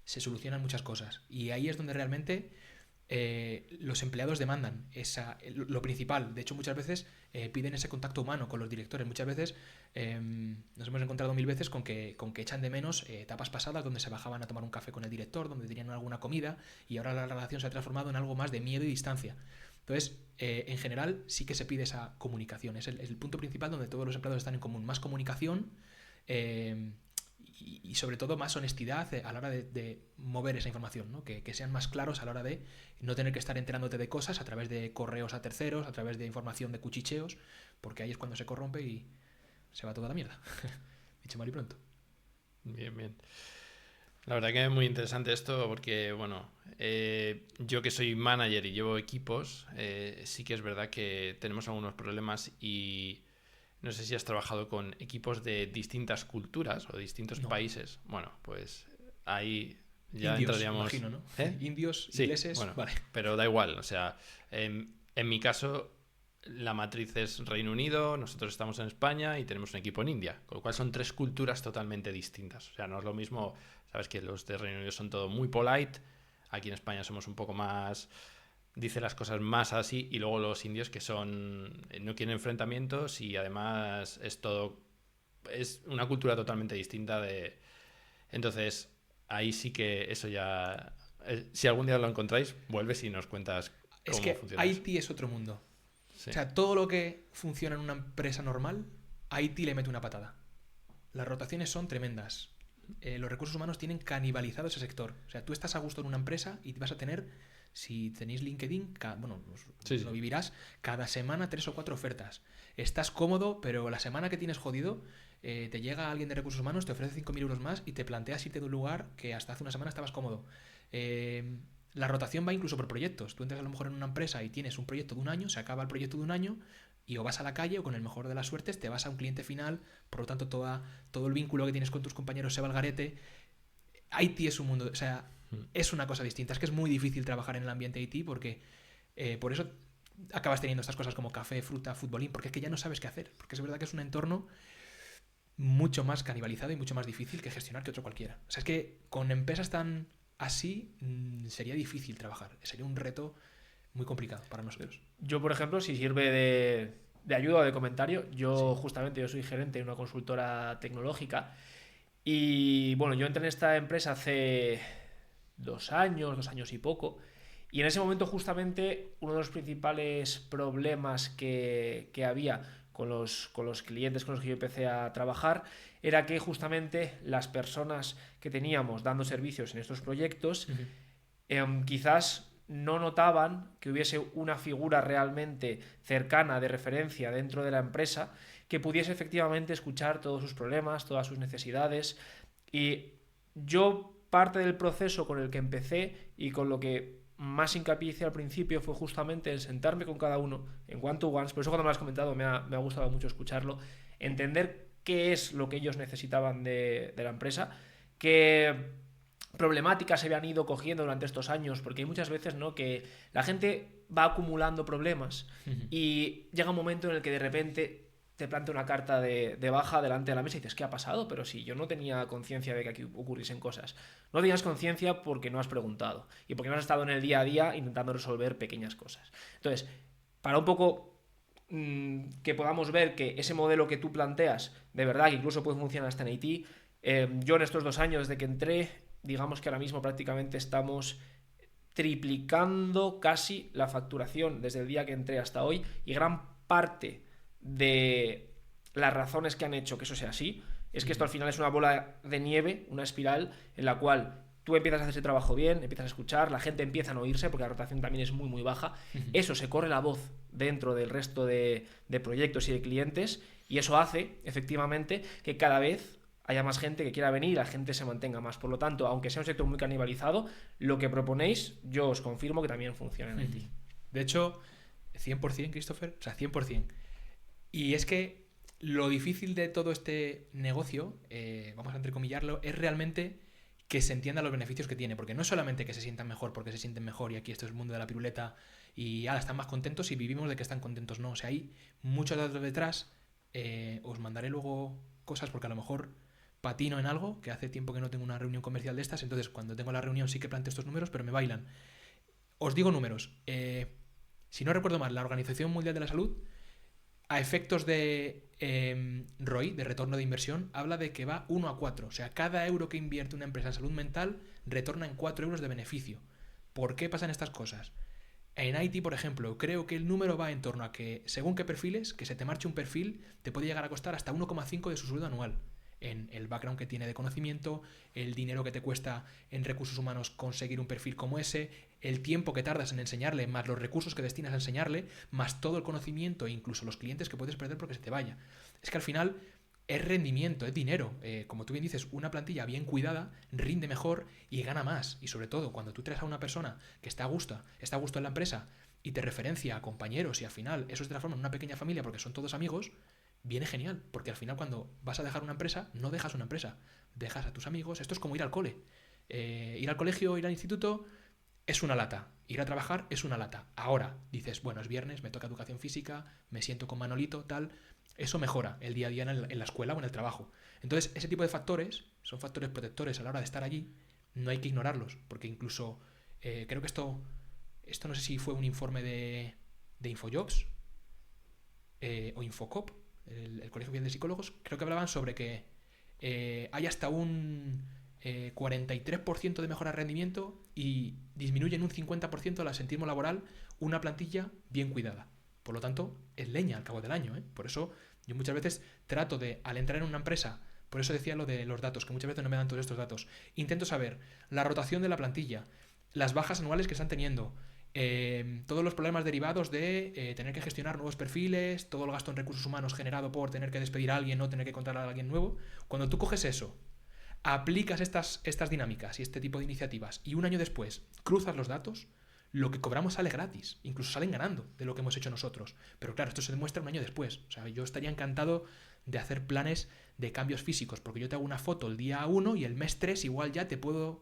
se solucionan muchas cosas. Y ahí es donde realmente los empleados demandan lo principal. De hecho, muchas veces piden ese contacto humano con los directores. Muchas veces nos hemos encontrado 1000 veces con que echan de menos etapas pasadas donde se bajaban a tomar un café con el director, donde tenían alguna comida, y ahora la relación se ha transformado en algo más de miedo y distancia. Entonces, en general, sí que se pide esa comunicación. Es el punto principal donde todos los empleados están en común. Más comunicación y sobre todo más honestidad a la hora de mover esa información, ¿no? Que sean más claros a la hora de no tener que estar enterándote de cosas a través de correos a terceros, a través de información de cuchicheos, porque ahí es cuando se corrompe y se va toda la mierda. Dicho mal y pronto. Bien, bien. La verdad que es muy interesante esto porque, bueno, yo que soy manager y llevo equipos, sí que es verdad que tenemos algunos problemas y no sé si has trabajado con equipos de distintas culturas o distintos países. Bueno, pues ahí ya Indios, entraríamos... imagino, ¿no? ¿Eh? Indios, Sí, ingleses, bueno, vale. pero da igual, o sea, en mi caso la matriz es Reino Unido, nosotros estamos en España y tenemos un equipo en India, con lo cual son 3 culturas totalmente distintas. O sea, no es lo mismo, sabes que los de Reino Unido son todo muy polite, aquí en España somos un poco más, dice las cosas más así, y luego los indios que no quieren enfrentamientos y además es una cultura totalmente distinta de... Entonces, ahí sí que eso ya... Si algún día lo encontráis, vuelves y nos cuentas cómo Es que funciona Haití es otro mundo. eso. Sí. O sea, todo lo que funciona en una empresa normal, Haití le mete una patada. Las rotaciones son tremendas. Los recursos humanos tienen canibalizado ese sector. O sea, tú estás a gusto en una empresa y vas a tener, si tenéis LinkedIn, lo vivirás, cada semana 3 o 4 ofertas. Estás cómodo, pero la semana que tienes jodido, te llega alguien de recursos humanos, te ofrece 5.000 euros más y te planteas irte de un lugar que hasta hace una semana estabas cómodo. La rotación va incluso por proyectos. Tú entras a lo mejor en una empresa y tienes un proyecto de un año, se acaba el proyecto de un año y o vas a la calle o con el mejor de las suertes te vas a un cliente final, por lo tanto todo el vínculo que tienes con tus compañeros se va al garete. Haití es un mundo, o sea, es una cosa distinta. Es que es muy difícil trabajar en el ambiente Haití porque por eso acabas teniendo estas cosas como café, fruta, futbolín, porque es que ya no sabes qué hacer. Porque es verdad que es un entorno mucho más canibalizado y mucho más difícil que gestionar que otro cualquiera. O sea, es que con empresas tan así sería difícil trabajar. Sería un reto muy complicado para nosotros. Yo, por ejemplo, si sirve de ayuda o de comentario, yo soy gerente de una consultora tecnológica y bueno, yo entré en esta empresa hace 2 años y poco, y en ese momento justamente uno de los principales problemas que había con los clientes con los que yo empecé a trabajar era que justamente las personas que teníamos dando servicios en estos proyectos quizás no notaban que hubiese una figura realmente cercana de referencia dentro de la empresa que pudiese efectivamente escuchar todos sus problemas, todas sus necesidades. Y yo parte del proceso con el que empecé y con lo que más hincapié hice al principio fue justamente en sentarme con cada uno en one-to-ones. Por eso cuando me lo has comentado me ha gustado mucho escucharlo, entender qué es lo que ellos necesitaban de la empresa, qué problemáticas se habían ido cogiendo durante estos años, porque hay muchas veces, ¿no?, que la gente va acumulando problemas y llega un momento en el que de repente te plantea una carta de baja delante de la mesa y dices, ¿qué ha pasado? Pero si yo no tenía conciencia de que aquí ocurriesen cosas. No tenías conciencia porque no has preguntado y porque no has estado en el día a día intentando resolver pequeñas cosas. Entonces, para un poco que podamos ver que ese modelo que tú planteas de verdad que incluso puede funcionar hasta en Haití, yo en estos 2 años desde que entré, digamos que ahora mismo prácticamente estamos triplicando casi la facturación desde el día que entré hasta hoy, y gran parte de las razones que han hecho que eso sea así es que esto al final es una bola de nieve, una espiral en la cual tú empiezas a hacer ese trabajo bien, empiezas a escuchar, la gente empieza a no oírse porque la rotación también es muy muy baja, eso se corre la voz dentro del resto de proyectos y de clientes, y eso hace efectivamente que cada vez haya más gente que quiera venir y la gente se mantenga más. Por lo tanto, aunque sea un sector muy canibalizado, lo que proponéis, yo os confirmo que también funciona en Haití. De hecho, 100%, Christopher, o sea, 100%. Y es que lo difícil de todo este negocio, vamos a entrecomillarlo, es realmente que se entiendan los beneficios que tiene, porque no es solamente que se sientan mejor porque se sienten mejor y aquí esto es el mundo de la piruleta y ahora están más contentos y vivimos de que están contentos, no, o sea, hay muchos datos detrás. Os mandaré luego cosas porque a lo mejor patino en algo, que hace tiempo que no tengo una reunión comercial de estas, entonces cuando tengo la reunión sí que planteo estos números, pero me bailan. Os digo números. Si no recuerdo mal, la Organización Mundial de la Salud, a efectos de ROI, de retorno de inversión, habla de que va 1 a 4. O sea, cada euro que invierte una empresa en salud mental retorna en 4 euros de beneficio. ¿Por qué pasan estas cosas? En IT, por ejemplo, creo que el número va en torno a que, según qué perfiles, que se te marche un perfil, te puede llegar a costar hasta 1,5 de su sueldo anual. En el background que tiene de conocimiento, el dinero que te cuesta en recursos humanos conseguir un perfil como ese, el tiempo que tardas en enseñarle, más los recursos que destinas a enseñarle, más todo el conocimiento e incluso los clientes que puedes perder porque se te vaya. Es que al final es rendimiento, es dinero. Como tú bien dices, una plantilla bien cuidada rinde mejor y gana más. Y sobre todo, cuando tú traes a una persona que está a gusto en la empresa y te referencia a compañeros y al final eso se transforma en una pequeña familia porque son todos amigos, viene genial. Porque al final cuando vas a dejar una empresa, no dejas una empresa, dejas a tus amigos. Esto es como ir al cole. Ir al colegio, ir al instituto, es una lata. Ir a trabajar es una lata. Ahora dices, bueno, es viernes, me toca educación física, me siento con Manolito, tal. Eso mejora el día a día en la escuela o en el trabajo. Entonces, ese tipo de factores son factores protectores a la hora de estar allí. No hay que ignorarlos, porque incluso creo que esto no sé si fue un informe de Infojobs o Infocop, el Colegio Oficial de Psicólogos, creo que hablaban sobre que hay hasta un 43% de mejora de rendimiento y disminuye en un 50% el asentismo laboral una plantilla bien cuidada. Por lo tanto, es leña al cabo del año, ¿eh? Por eso yo muchas veces trato de, al entrar en una empresa, por eso decía lo de los datos, que muchas veces no me dan todos estos datos, intento saber la rotación de la plantilla, las bajas anuales que están teniendo, todos los problemas derivados de tener que gestionar nuevos perfiles, todo el gasto en recursos humanos generado por tener que despedir a alguien, no tener que contratar a alguien nuevo. Cuando tú coges eso, aplicas estas dinámicas y este tipo de iniciativas y un año después cruzas los datos, lo que cobramos sale gratis, incluso salen ganando de lo que hemos hecho nosotros. Pero claro, esto se demuestra un año después. O sea, yo estaría encantado de hacer planes de cambios físicos, porque yo te hago una foto el día 1 y el mes 3 igual ya te puedo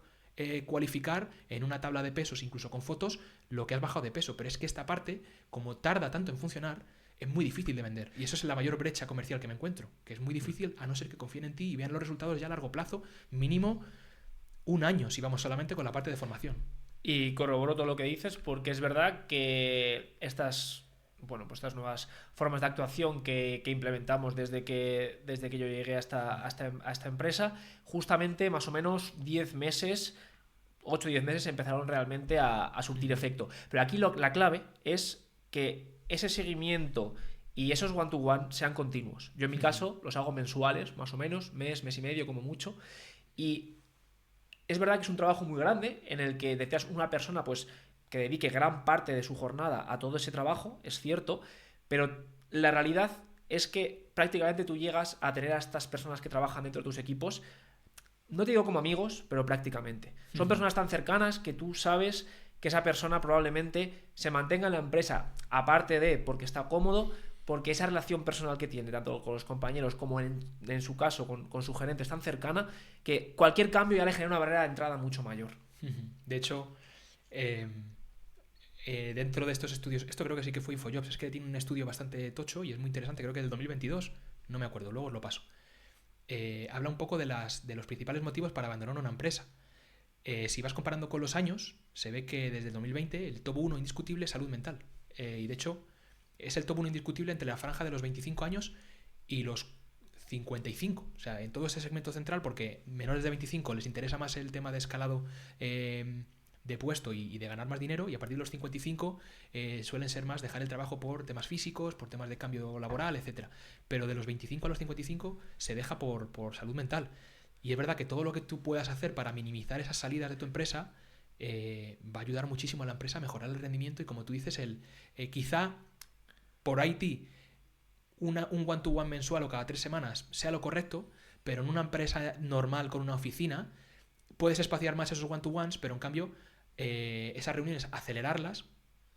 cualificar en una tabla de pesos, incluso con fotos, lo que has bajado de peso. Pero es que esta parte, como tarda tanto en funcionar, es muy difícil de vender. Y eso es la mayor brecha comercial que me encuentro, que es muy difícil a no ser que confíen en ti y vean los resultados ya a largo plazo, mínimo un año, si vamos solamente con la parte de formación. Y corroboro todo lo que dices porque es verdad que estas nuevas formas de actuación que implementamos desde que yo llegué a esta empresa, justamente más o menos 10 meses, 8 o 10 meses empezaron realmente a surtir efecto. Pero aquí la clave es que ese seguimiento y esos one-to-one sean continuos. Yo en mi caso los hago mensuales, más o menos, mes y medio como mucho, y es verdad que es un trabajo muy grande en el que necesitas una persona pues que dedique gran parte de su jornada a todo ese trabajo, es cierto, pero la realidad es que prácticamente tú llegas a tener a estas personas que trabajan dentro de tus equipos, no te digo como amigos, pero prácticamente. Son personas tan cercanas que tú sabes que esa persona probablemente se mantenga en la empresa, aparte de porque está cómodo, porque esa relación personal que tiene, tanto con los compañeros como en su caso con su gerente, es tan cercana que cualquier cambio ya le genera una barrera de entrada mucho mayor. De hecho, dentro de estos estudios, esto creo que sí que fue Infojobs, es que tiene un estudio bastante tocho y es muy interesante, creo que del 2022, no me acuerdo, luego os lo paso. Habla un poco de los principales motivos para abandonar una empresa. Si vas comparando con los años, se ve que desde el 2020 el top 1 indiscutible es salud mental. Y de hecho, es el top 1 indiscutible entre la franja de los 25 años y los 55. O sea, en todo ese segmento central, porque menores de 25 les interesa más el tema de escalado de puesto y de ganar más dinero, y a partir de los 55 suelen ser más dejar el trabajo por temas físicos, por temas de cambio laboral, etcétera. Pero de los 25 a los 55 se deja por salud mental. Y es verdad que todo lo que tú puedas hacer para minimizar esas salidas de tu empresa va a ayudar muchísimo a la empresa a mejorar el rendimiento y, como tú dices, quizá por IT un one-to-one mensual o cada 3 semanas sea lo correcto, pero en una empresa normal con una oficina puedes espaciar más esos one-to-ones, pero en cambio esas reuniones acelerarlas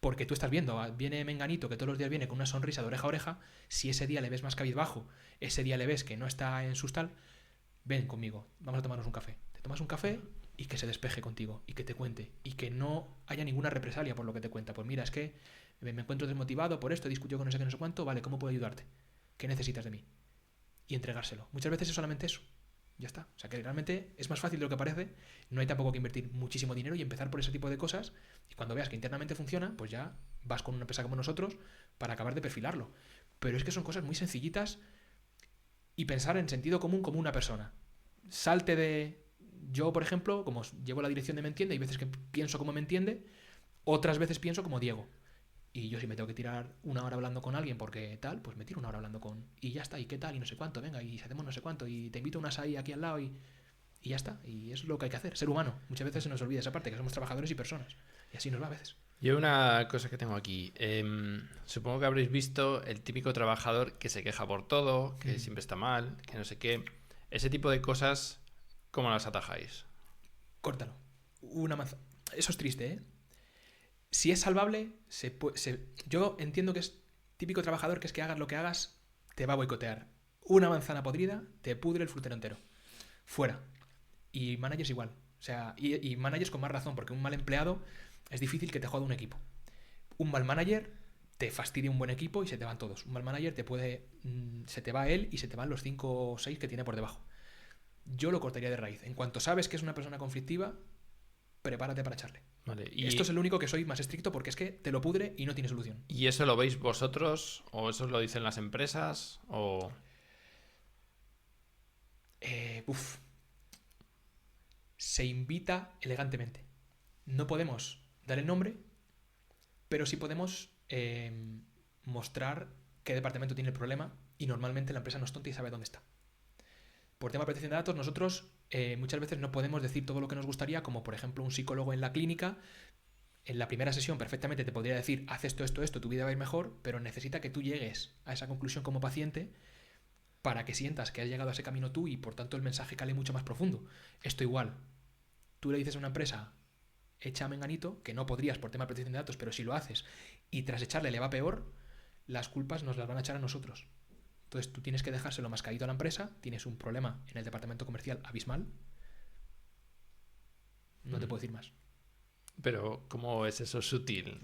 porque tú estás viendo, viene Menganito que todos los días viene con una sonrisa de oreja a oreja, si ese día le ves más cabizbajo, ese día le ves que no está en sus tal, ven conmigo, vamos a tomarnos un café. Te tomas un café y que se despeje contigo y que te cuente y que no haya ninguna represalia por lo que te cuenta. Pues mira, es que me encuentro desmotivado por esto, he discutido con no sé qué, no sé cuánto, vale, ¿cómo puedo ayudarte? ¿Qué necesitas de mí? Y entregárselo. Muchas veces es solamente eso. Ya está. O sea que realmente es más fácil de lo que parece. No hay tampoco que invertir muchísimo dinero y empezar por ese tipo de cosas. Y cuando veas que internamente funciona, pues ya vas con una empresa como nosotros para acabar de perfilarlo. Pero es que son cosas muy sencillitas y pensar en sentido común como una persona. Salte de... Yo, por ejemplo, como llevo la dirección de Me Entiende, hay veces que pienso como Me Entiende, otras veces pienso como Diego. Y yo si me tengo que tirar una hora hablando con alguien porque tal, pues me tiro una hora hablando con... Y ya está, y qué tal, y no sé cuánto, venga, y hacemos no sé cuánto, y te invito a un açaí aquí al lado y ya está. Y es lo que hay que hacer, ser humano. Muchas veces se nos olvida esa parte, que somos trabajadores y personas. Y así nos va a veces. Yo una cosa que tengo aquí. Supongo que habréis visto el típico trabajador que se queja por todo, que siempre está mal, que no sé qué. Ese tipo de cosas, ¿cómo las atajáis? Córtalo. Una manzana. Eso es triste, ¿eh? Si es salvable, yo entiendo que es típico trabajador que es que hagas lo que hagas, te va a boicotear. Una manzana podrida te pudre el frutero entero. Fuera. Y managers igual. O sea, y managers con más razón, porque un mal empleado es difícil que te joda un equipo. Un mal manager te fastidia un buen equipo y se te van todos. Un mal manager se te va él y se te van los 5 o 6 que tiene por debajo. Yo lo cortaría de raíz. En cuanto sabes que es una persona conflictiva, prepárate para echarle. Vale, Y esto es el único que soy más estricto porque es que te lo pudre y no tiene solución. ¿Y eso lo veis vosotros? ¿O eso lo dicen las empresas? ¿O...? Se invita elegantemente. No podemos dar el nombre, pero sí podemos mostrar qué departamento tiene el problema y normalmente la empresa no es tonta y sabe dónde está. Por tema de protección de datos, nosotros muchas veces no podemos decir todo lo que nos gustaría, como por ejemplo un psicólogo en la clínica. En la primera sesión perfectamente te podría decir, haz esto, tu vida va a ir mejor, pero necesita que tú llegues a esa conclusión como paciente para que sientas que has llegado a ese camino tú y por tanto el mensaje cale mucho más profundo. Esto igual, tú le dices a una empresa, echa a Menganito, que no podrías por tema de protección de datos, pero si lo haces y tras echarle le va peor, las culpas nos las van a echar a nosotros. Entonces tú tienes que dejárselo mascadito a la empresa, tienes un problema en el departamento comercial abismal, no te puedo decir más. Pero, ¿cómo es eso sutil?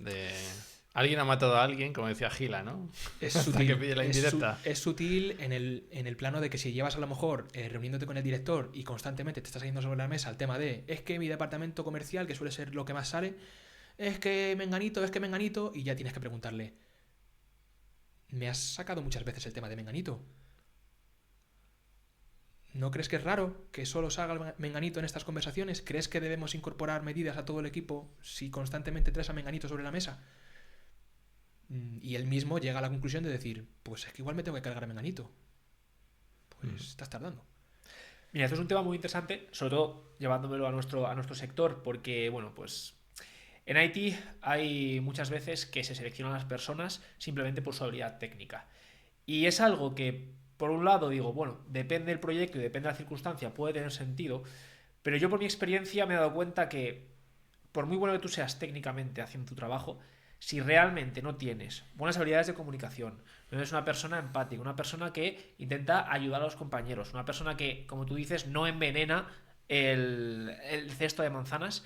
Alguien ha matado a alguien, como decía Gila, ¿no? Es Hasta sutil. que pide la indirecta. Es sutil en el plano de que si llevas a lo mejor reuniéndote con el director y constantemente te estás saliendo sobre la mesa el tema de es que mi departamento comercial, que suele ser lo que más sale, es que Menganito, y ya tienes que preguntarle, ¿me has sacado muchas veces el tema de Menganito? ¿No crees que es raro que solo salga Menganito en estas conversaciones? ¿Crees que debemos incorporar medidas a todo el equipo si constantemente traes a Menganito sobre la mesa? Y él mismo llega a la conclusión de decir, pues es que igual me tengo que cargar a Menganito. Pues estás tardando. Mira, esto es un tema muy interesante, sobre todo llevándomelo a nuestro sector, porque, bueno, pues en IT hay muchas veces que se seleccionan las personas simplemente por su habilidad técnica. Y es algo que, por un lado, digo, bueno, depende del proyecto y depende de la circunstancia, puede tener sentido, pero yo por mi experiencia me he dado cuenta que, por muy bueno que tú seas técnicamente haciendo tu trabajo, si realmente no tienes buenas habilidades de comunicación, no eres una persona empática, una persona que intenta ayudar a los compañeros, una persona que, como tú dices, no envenena el cesto de manzanas,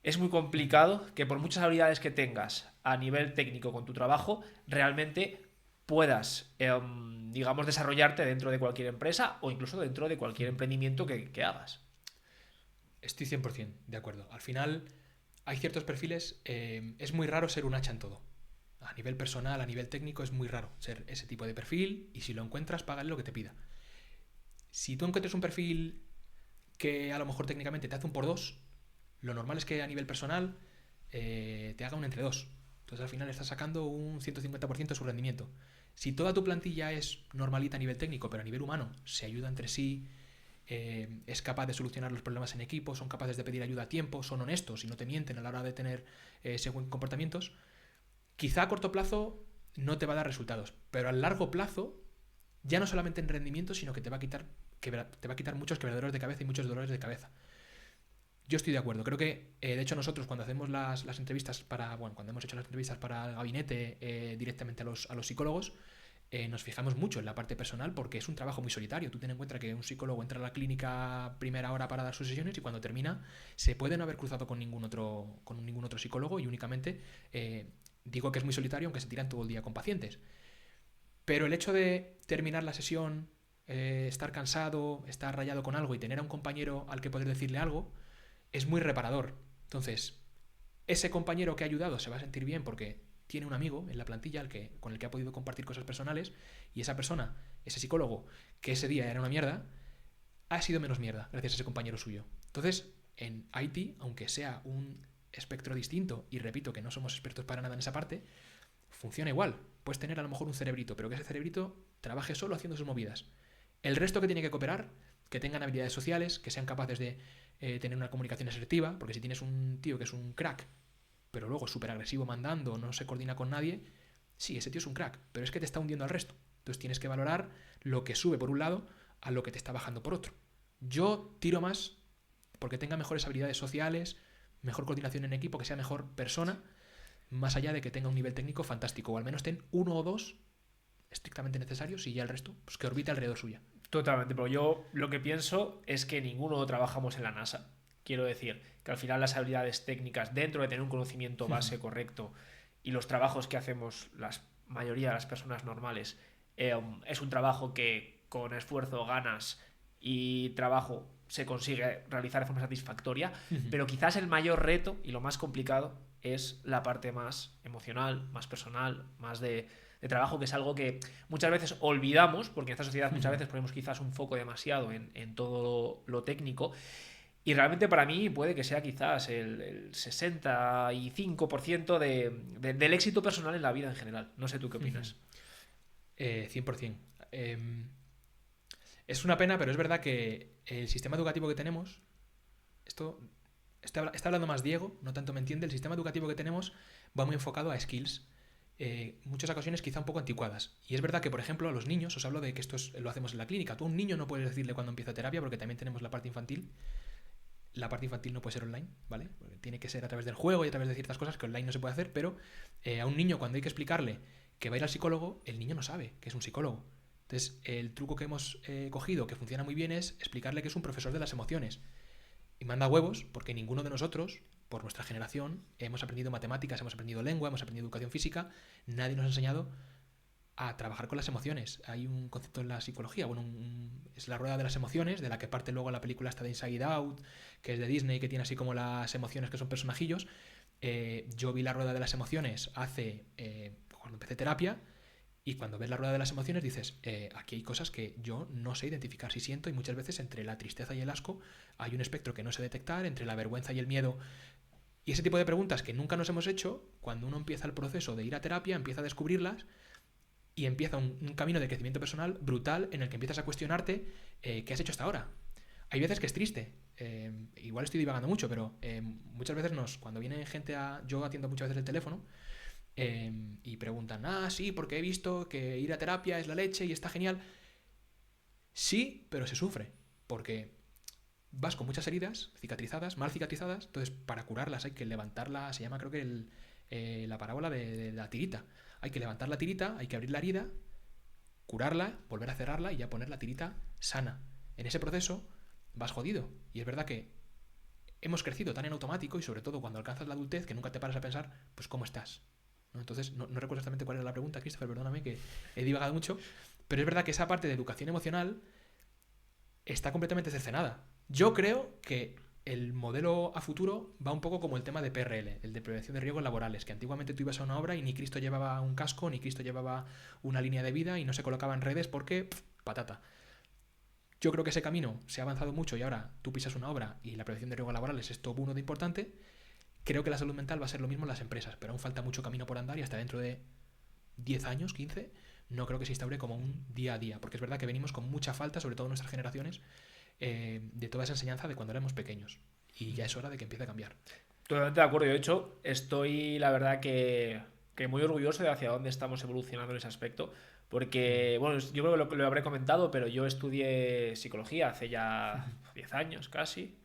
es muy complicado que por muchas habilidades que tengas a nivel técnico con tu trabajo, realmente puedas, digamos, desarrollarte dentro de cualquier empresa o incluso dentro de cualquier emprendimiento que hagas. Estoy 100% de acuerdo. Al final hay ciertos perfiles, es muy raro ser un hacha en todo. A nivel personal, a nivel técnico, es muy raro ser ese tipo de perfil y si lo encuentras, págale lo que te pida. Si tú encuentras un perfil que a lo mejor técnicamente te hace un por dos, lo normal es que a nivel personal te haga un entre dos. Entonces al final estás sacando un 150% de su rendimiento. Si toda tu plantilla es normalita a nivel técnico, pero a nivel humano se ayuda entre sí, es capaz de solucionar los problemas en equipo, son capaces de pedir ayuda a tiempo, son honestos y no te mienten a la hora de tener según comportamientos, quizá a corto plazo no te va a dar resultados, pero a largo plazo, ya no solamente en rendimiento, sino que te va a quitar muchos quebraderos de cabeza y muchos dolores de cabeza. Yo estoy de acuerdo. Creo que, de hecho, nosotros cuando hacemos las entrevistas cuando hemos hecho las entrevistas para el gabinete directamente a los psicólogos, nos fijamos mucho en la parte personal porque es un trabajo muy solitario. Tú ten en cuenta que un psicólogo entra a la clínica primera hora para dar sus sesiones y cuando termina se puede no haber cruzado con ningún otro psicólogo y únicamente digo que es muy solitario aunque se tiran todo el día con pacientes. Pero el hecho de terminar la sesión, estar cansado, estar rayado con algo y tener a un compañero al que poder decirle algo es muy reparador. Entonces, ese compañero que ha ayudado se va a sentir bien porque tiene un amigo en la plantilla con el que ha podido compartir cosas personales y esa persona, ese psicólogo, que ese día era una mierda, ha sido menos mierda gracias a ese compañero suyo. Entonces, en IT, aunque sea un espectro distinto, y repito que no somos expertos para nada en esa parte, funciona igual. Puedes tener a lo mejor un cerebrito, pero que ese cerebrito trabaje solo haciendo sus movidas. El resto que tiene que cooperar, que tengan habilidades sociales, que sean capaces de tener una comunicación asertiva, porque si tienes un tío que es un crack, pero luego súper agresivo mandando, no se coordina con nadie, sí, ese tío es un crack, pero es que te está hundiendo al resto. Entonces tienes que valorar lo que sube por un lado a lo que te está bajando por otro. Yo tiro más porque tenga mejores habilidades sociales, mejor coordinación en equipo, que sea mejor persona, más allá de que tenga un nivel técnico fantástico, o al menos ten uno o dos estrictamente necesarios y ya el resto, pues que orbita alrededor suya. Totalmente, pero yo lo que pienso es que ninguno trabajamos en la NASA. Quiero decir que al final las habilidades técnicas, dentro de tener un conocimiento base correcto y los trabajos que hacemos la mayoría de las personas normales, es un trabajo que con esfuerzo, ganas y trabajo se consigue realizar de forma satisfactoria, pero quizás el mayor reto y lo más complicado es la parte más emocional, más personal, más de trabajo, que es algo que muchas veces olvidamos, porque en esta sociedad muchas veces ponemos quizás un foco demasiado en todo lo técnico. Y realmente para mí puede que sea quizás el 65% del éxito personal en la vida en general. No sé tú qué opinas. 100%. Es una pena, pero es verdad que el sistema educativo que tenemos, esto está hablando más Diego, no tanto me entiende, el sistema educativo que tenemos va muy enfocado a skills. Muchas ocasiones quizá un poco anticuadas. Y es verdad que, por ejemplo, a los niños, os hablo de que esto lo hacemos en la clínica. Tú a un niño no puedes decirle cuándo empieza terapia porque también tenemos la parte infantil. La parte infantil no puede ser online, ¿vale? Porque tiene que ser a través del juego y a través de ciertas cosas que online no se puede hacer, pero a un niño cuando hay que explicarle que va a ir al psicólogo, el niño no sabe que es un psicólogo. Entonces, el truco que hemos cogido, que funciona muy bien, es explicarle que es un profesor de las emociones. Y manda huevos, porque ninguno de nosotros, por nuestra generación, hemos aprendido matemáticas, hemos aprendido lengua, hemos aprendido educación física, nadie nos ha enseñado a trabajar con las emociones. Hay un concepto en la psicología, es la rueda de las emociones, de la que parte luego la película esta de Inside Out, que es de Disney, que tiene así como las emociones que son personajillos. Yo vi la rueda de las emociones cuando empecé terapia, y cuando ves la rueda de las emociones dices, aquí hay cosas que yo no sé identificar si siento, y muchas veces entre la tristeza y el asco hay un espectro que no sé detectar, entre la vergüenza y el miedo. Y ese tipo de preguntas que nunca nos hemos hecho, cuando uno empieza el proceso de ir a terapia, empieza a descubrirlas y empieza un camino de crecimiento personal brutal en el que empiezas a cuestionarte qué has hecho hasta ahora. Hay veces que es triste, igual estoy divagando mucho, pero muchas veces cuando viene gente yo atiendo muchas veces el teléfono y preguntan, sí, porque he visto que ir a terapia es la leche y está genial. Sí, pero se sufre, porque vas con muchas heridas cicatrizadas, mal cicatrizadas, entonces para curarlas hay que levantarla, se llama creo que la parábola de la tirita. Hay que levantar la tirita, hay que abrir la herida, curarla, volver a cerrarla y ya poner la tirita sana. En ese proceso vas jodido. Y es verdad que hemos crecido tan en automático y sobre todo cuando alcanzas la adultez que nunca te paras a pensar, pues cómo estás, ¿no? Entonces no recuerdo exactamente cuál era la pregunta, Christopher, perdóname que he divagado mucho, pero es verdad que esa parte de educación emocional está completamente cercenada. Yo creo que el modelo a futuro va un poco como el tema de PRL, el de prevención de riesgos laborales, que antiguamente tú ibas a una obra y ni Cristo llevaba un casco, ni Cristo llevaba una línea de vida y no se colocaba en redes porque, patata. Yo creo que ese camino se ha avanzado mucho y ahora tú pisas una obra y la prevención de riesgos laborales es top 1 de importante. Creo que la salud mental va a ser lo mismo en las empresas, pero aún falta mucho camino por andar y hasta dentro de 10 años, 15, no creo que se instaure como un día a día, porque es verdad que venimos con mucha falta, sobre todo en nuestras generaciones, de toda esa enseñanza de cuando éramos pequeños. Y ya es hora de que empiece a cambiar. Totalmente de acuerdo. De hecho, estoy, la verdad, que muy orgulloso de hacia dónde estamos evolucionando en ese aspecto. Porque, bueno, yo creo que lo habré comentado, pero yo estudié psicología hace ya 10 años casi.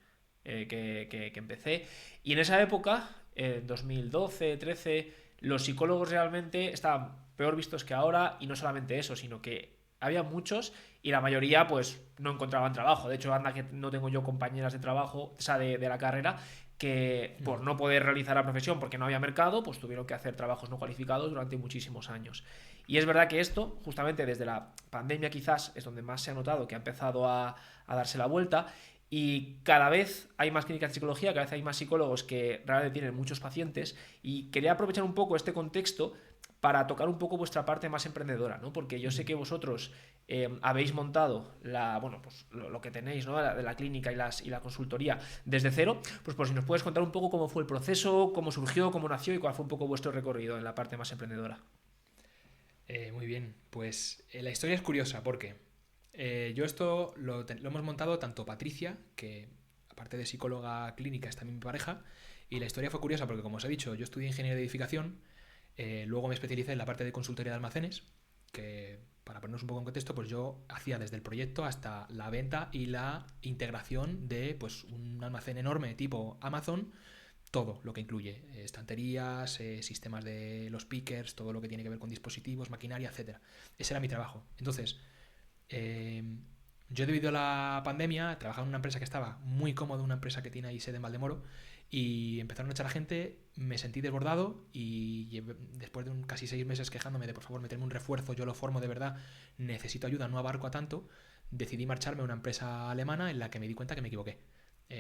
que empecé. Y en esa época, en 2012, 13, los psicólogos realmente estaban peor vistos que ahora, y no solamente eso, sino que había muchos y la mayoría pues no encontraban trabajo. De hecho, anda que no tengo yo compañeras de trabajo, o sea, de la carrera, que por no poder realizar la profesión porque no había mercado, pues tuvieron que hacer trabajos no cualificados durante muchísimos años. Y es verdad que esto, justamente desde la pandemia quizás, es donde más se ha notado que ha empezado a darse la vuelta, y cada vez hay más clínicas de psicología, cada vez hay más psicólogos que realmente tienen muchos pacientes, y quería aprovechar un poco este contexto para tocar un poco vuestra parte más emprendedora, ¿no? Porque yo sé que vosotros habéis montado pues lo que tenéis, ¿no? De la clínica y la consultoría desde cero. Pues por si nos puedes contar un poco cómo fue el proceso, cómo surgió, cómo nació y cuál fue un poco vuestro recorrido en la parte más emprendedora. Muy bien, pues la historia es curiosa porque yo esto lo hemos montado tanto Patricia, que aparte de psicóloga clínica es también mi pareja, y la historia fue curiosa porque, como os he dicho, yo estudié ingeniería de edificación, luego me especialicé en la parte de consultoría de almacenes, que para ponernos un poco en contexto, pues yo hacía desde el proyecto hasta la venta y la integración de pues un almacén enorme tipo Amazon, todo lo que incluye estanterías, sistemas de los pickers, todo lo que tiene que ver con dispositivos, maquinaria, etcétera. Ese era mi trabajo. Entonces, yo debido a la pandemia trabajaba en una empresa que estaba muy cómodo, una empresa que tiene ahí sede en Valdemoro, y empezaron a echar a gente, me sentí desbordado y después de casi 6 meses quejándome de por favor meterme un refuerzo, yo lo formo de verdad, necesito ayuda, no abarco a tanto, decidí marcharme a una empresa alemana en la que me di cuenta que me equivoqué.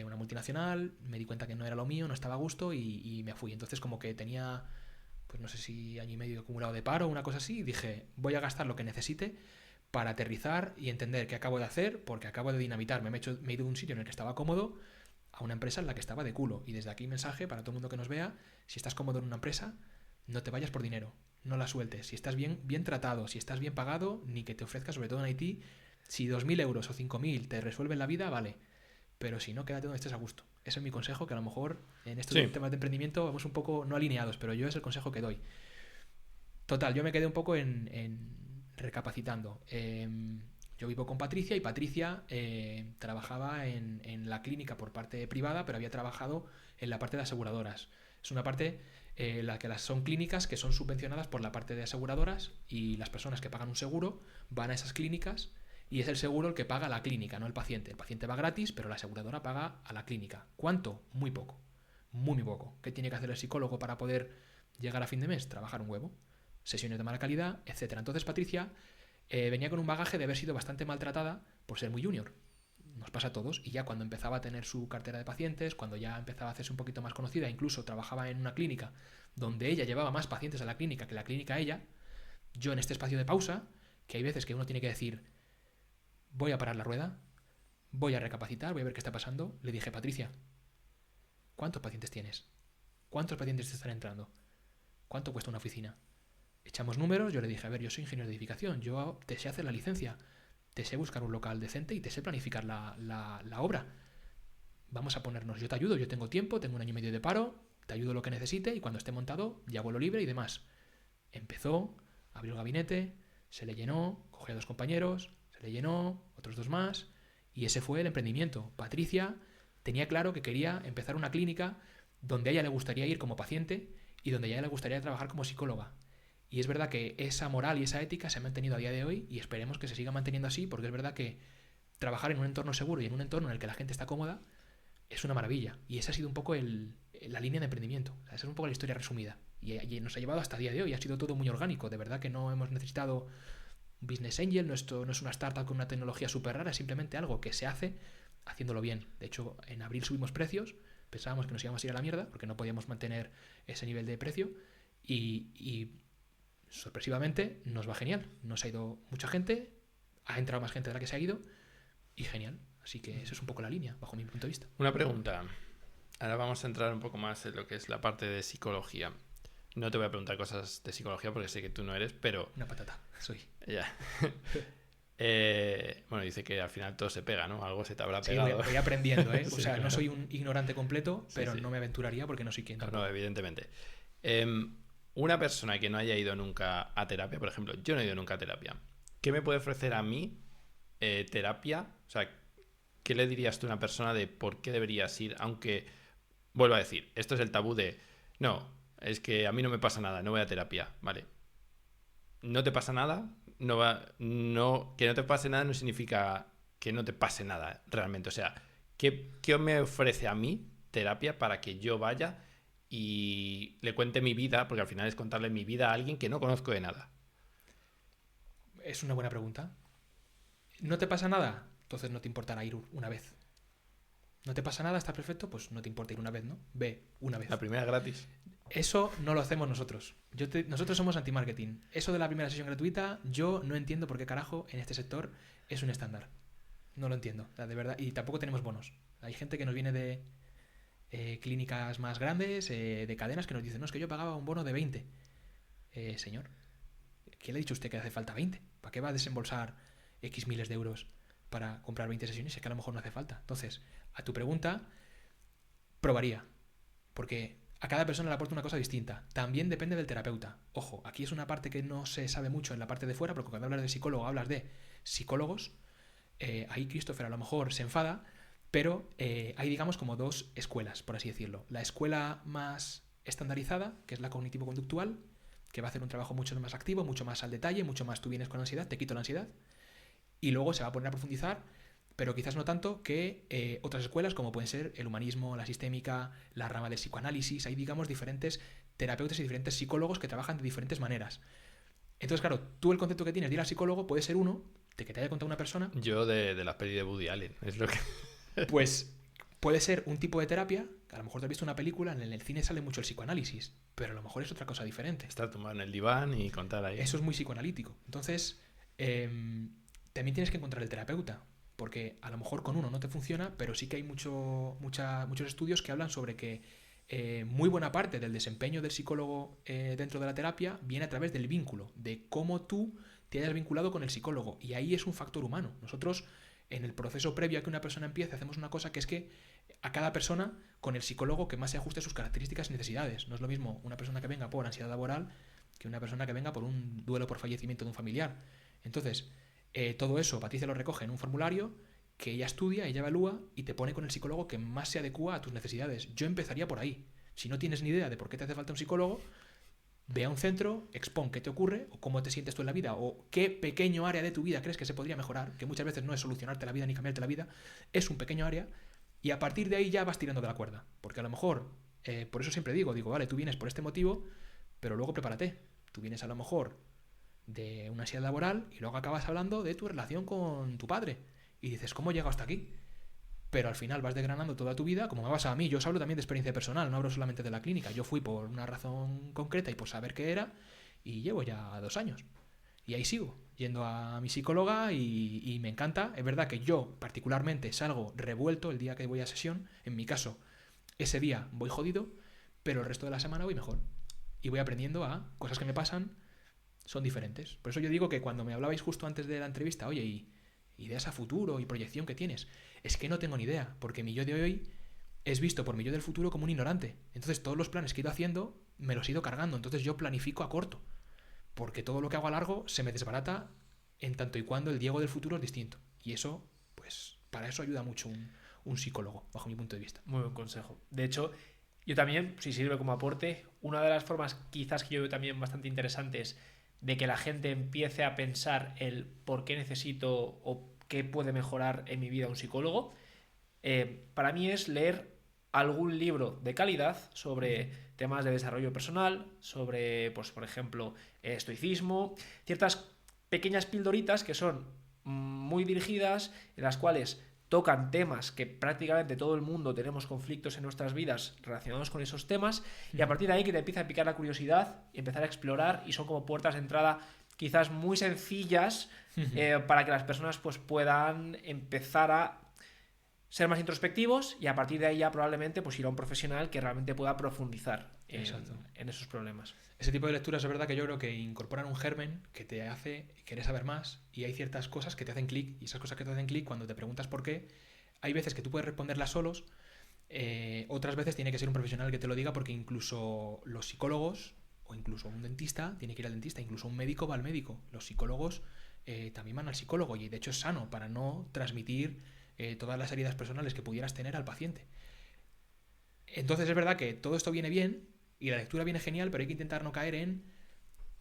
Una multinacional, me di cuenta que no era lo mío, no estaba a gusto y me fui. Entonces como que tenía, pues no sé si año y medio acumulado de paro o una cosa así, y dije, voy a gastar lo que necesite para aterrizar y entender qué acabo de hacer, porque acabo de dinamitar. Me he ido de un sitio en el que estaba cómodo a una empresa en la que estaba de culo. Y desde aquí mensaje para todo el mundo que nos vea: si estás cómodo en una empresa, no te vayas por dinero, no la sueltes. Si estás bien tratado, si estás bien pagado, ni que te ofrezca, sobre todo en Haití, si 2.000 euros o 5.000 te resuelven la vida, vale. Pero si no, quédate donde estés a gusto. Ese es mi consejo, que a lo mejor en estos temas de emprendimiento vamos un poco no alineados, pero yo es el consejo que doy. Total, yo me quedé un poco en recapacitando. Yo vivo con Patricia, y Patricia trabajaba en la clínica por parte privada, pero había trabajado en la parte de aseguradoras. Es una parte la que son clínicas que son subvencionadas por la parte de aseguradoras, y las personas que pagan un seguro van a esas clínicas, y es el seguro el que paga a la clínica, no el paciente. El paciente va gratis, pero la aseguradora paga a la clínica. ¿Cuánto? Muy poco. Muy poco. ¿Qué tiene que hacer el psicólogo para poder llegar a fin de mes? Trabajar un huevo. Sesiones de mala calidad, etcétera. Entonces Patricia venía con un bagaje de haber sido bastante maltratada por ser muy junior. Nos pasa a todos. Y ya cuando empezaba a tener su cartera de pacientes, cuando ya empezaba a hacerse un poquito más conocida, incluso trabajaba en una clínica donde ella llevaba más pacientes a la clínica que la clínica a ella, yo en este espacio de pausa, que hay veces que uno tiene que decir, voy a parar la rueda, voy a recapacitar, voy a ver qué está pasando, le dije: Patricia, ¿cuántos pacientes tienes? ¿Cuántos pacientes te están entrando? ¿Cuánto cuesta una oficina? Echamos números. Yo le dije: a ver, yo soy ingeniero de edificación, yo te sé hacer la licencia, te sé buscar un local decente y te sé planificar la obra. Vamos a ponernos, yo te ayudo, yo tengo tiempo, tengo 1 año y medio de paro, te ayudo lo que necesite, y cuando esté montado ya vuelo libre y demás. Empezó, abrió el gabinete, se le llenó, cogió a 2 compañeros, se le llenó, otros 2 más, y ese fue el emprendimiento. Patricia tenía claro que quería empezar una clínica donde a ella le gustaría ir como paciente y donde a ella le gustaría trabajar como psicóloga. Y es verdad que esa moral y esa ética se ha mantenido a día de hoy, y esperemos que se siga manteniendo así, porque es verdad que trabajar en un entorno seguro y en un entorno en el que la gente está cómoda es una maravilla. Y esa ha sido un poco la línea de emprendimiento. O sea, esa es un poco la historia resumida. Y nos ha llevado hasta el día de hoy. Ha sido todo muy orgánico. De verdad que no hemos necesitado un business angel, esto no es una startup con una tecnología súper rara, es simplemente algo que se hace haciéndolo bien. De hecho, en abril subimos precios, pensábamos que nos íbamos a ir a la mierda porque no podíamos mantener ese nivel de precio, y sorpresivamente nos va genial. Nos ha ido mucha gente, ha entrado más gente de la que se ha ido, y genial. Así que eso es un poco la línea, bajo mi punto de vista. Una pregunta. Ahora vamos a entrar un poco más en lo que es la parte de psicología. No te voy a preguntar cosas de psicología porque sé que tú no eres, pero... Una patata, soy. Ya. Bueno, dice que al final todo se pega, ¿no? Algo se te habrá pegado. Sí, voy aprendiendo, ¿eh? Sí, o sea, claro. No soy un ignorante completo, pero sí. No me aventuraría porque no soy quien. No, evidentemente. Una persona que no haya ido nunca a terapia, por ejemplo, yo no he ido nunca a terapia, ¿qué me puede ofrecer a mí terapia? O sea, ¿qué le dirías tú a una persona de por qué deberías ir? Aunque, vuelvo a decir, esto es el tabú de, no, es que a mí no me pasa nada, no voy a terapia, ¿vale? No te pasa nada, que no te pase nada no significa que no te pase nada realmente. O sea, ¿qué me ofrece a mí terapia para que yo vaya y le cuente mi vida? Porque al final es contarle mi vida a alguien que no conozco de nada. Es una buena pregunta. ¿No te pasa nada? Entonces no te importará ir una vez. ¿No te pasa nada? ¿Está perfecto? Pues no te importa ir una vez, ¿no? Ve una vez. La primera gratis. Eso no lo hacemos nosotros. Nosotros somos anti-marketing. Eso de la primera sesión gratuita, yo no entiendo por qué carajo en este sector es un estándar. No lo entiendo, de verdad. Y tampoco tenemos bonos. Hay gente que nos viene de clínicas más grandes, de cadenas, que nos dicen, no, es que yo pagaba un bono de 20. Señor, ¿qué le ha dicho usted que hace falta 20? ¿Para qué va a desembolsar X miles de euros para comprar 20 sesiones? Es que a lo mejor no hace falta. Entonces, a tu pregunta, probaría. Porque a cada persona le aporta una cosa distinta. También depende del terapeuta. Ojo, aquí es una parte que no se sabe mucho en la parte de fuera, porque cuando hablas de psicólogo hablas de psicólogos. Ahí Christopher a lo mejor se enfada, pero hay digamos como dos escuelas, por así decirlo. La escuela más estandarizada, que es la cognitivo-conductual, que va a hacer un trabajo mucho más activo, mucho más al detalle, mucho más tú vienes con ansiedad, te quito la ansiedad. Y luego se va a poner a profundizar, pero quizás no tanto que otras escuelas como pueden ser el humanismo, la sistémica, la rama del psicoanálisis. Hay digamos diferentes terapeutas y diferentes psicólogos que trabajan de diferentes maneras. Entonces claro, tú el concepto que tienes de ir al psicólogo puede ser uno de que te haya contado una persona. Yo de las pelis de Woody Allen, es lo que... Pues puede ser un tipo de terapia, que a lo mejor te has visto una película, en el cine sale mucho el psicoanálisis, pero a lo mejor es otra cosa diferente. Estar tumbado en el diván y contar ahí. Eso es muy psicoanalítico. Entonces, también tienes que encontrar el terapeuta, porque a lo mejor con uno no te funciona, pero sí que hay muchos estudios que hablan sobre que muy buena parte del desempeño del psicólogo dentro de la terapia viene a través del vínculo, de cómo tú te hayas vinculado con el psicólogo. Y ahí es un factor humano. Nosotros, en el proceso previo a que una persona empiece, hacemos una cosa que es que a cada persona, con el psicólogo que más se ajuste a sus características y necesidades. No es lo mismo una persona que venga por ansiedad laboral que una persona que venga por un duelo por fallecimiento de un familiar. Entonces, todo eso Patricia lo recoge en un formulario que ella estudia, ella evalúa y te pone con el psicólogo que más se adecua a tus necesidades. Yo empezaría por ahí. Si no tienes ni idea de por qué te hace falta un psicólogo, ve a un centro, expón qué te ocurre o cómo te sientes tú en la vida o qué pequeño área de tu vida crees que se podría mejorar, que muchas veces no es solucionarte la vida ni cambiarte la vida, es un pequeño área, y a partir de ahí ya vas tirando de la cuerda. Porque a lo mejor, por eso siempre digo, vale, tú vienes por este motivo, pero luego prepárate. Tú vienes a lo mejor de una ansiedad laboral y luego acabas hablando de tu relación con tu padre. Y dices, ¿cómo he llegado hasta aquí? Pero al final vas desgranando toda tu vida, como me pasa a mí. Yo os hablo también de experiencia personal, no hablo solamente de la clínica. Yo fui por una razón concreta y por saber qué era, y llevo ya 2 años. Y ahí sigo, yendo a mi psicóloga y me encanta. Es verdad que yo particularmente salgo revuelto el día que voy a sesión. En mi caso, ese día voy jodido, pero el resto de la semana voy mejor. Y voy aprendiendo a cosas que me pasan, son diferentes. Por eso yo digo que cuando me hablabais justo antes de la entrevista, oye, y ideas a futuro y proyección que tienes, es que no tengo ni idea, porque mi yo de hoy es visto por mi yo del futuro como un ignorante. Entonces todos los planes que he ido haciendo me los he ido cargando. Entonces yo planifico a corto, porque todo lo que hago a largo se me desbarata en tanto y cuando el Diego del futuro es distinto. Y eso, pues, para eso ayuda mucho un psicólogo, bajo mi punto de vista. Muy buen consejo. De hecho, yo también, si sirve como aporte, una de las formas quizás que yo veo también bastante interesantes de que la gente empiece a pensar el por qué necesito o qué puede mejorar en mi vida un psicólogo, para mí es leer algún libro de calidad sobre temas de desarrollo personal, sobre, pues, por ejemplo, estoicismo, ciertas pequeñas pildoritas que son muy dirigidas, en las cuales tocan temas que prácticamente todo el mundo tenemos conflictos en nuestras vidas relacionados con esos temas, y a partir de ahí que te empieza a picar la curiosidad y empezar a explorar, y son como puertas de entrada quizás muy sencillas para que las personas pues puedan empezar a ser más introspectivos, y a partir de ahí ya probablemente pues ir a un profesional que realmente pueda profundizar en esos problemas. Ese tipo de lecturas es verdad que yo creo que incorporan un germen que te hace querer saber más, y hay ciertas cosas que te hacen clic, y esas cosas que te hacen clic, cuando te preguntas por qué, hay veces que tú puedes responderlas solos, otras veces tiene que ser un profesional que te lo diga, porque incluso los psicólogos o incluso un dentista tiene que ir al dentista, incluso un médico va al médico. Los psicólogos también van al psicólogo, y de hecho es sano para no transmitir todas las heridas personales que pudieras tener al paciente. Entonces es verdad que todo esto viene bien y la lectura viene genial, pero hay que intentar no caer en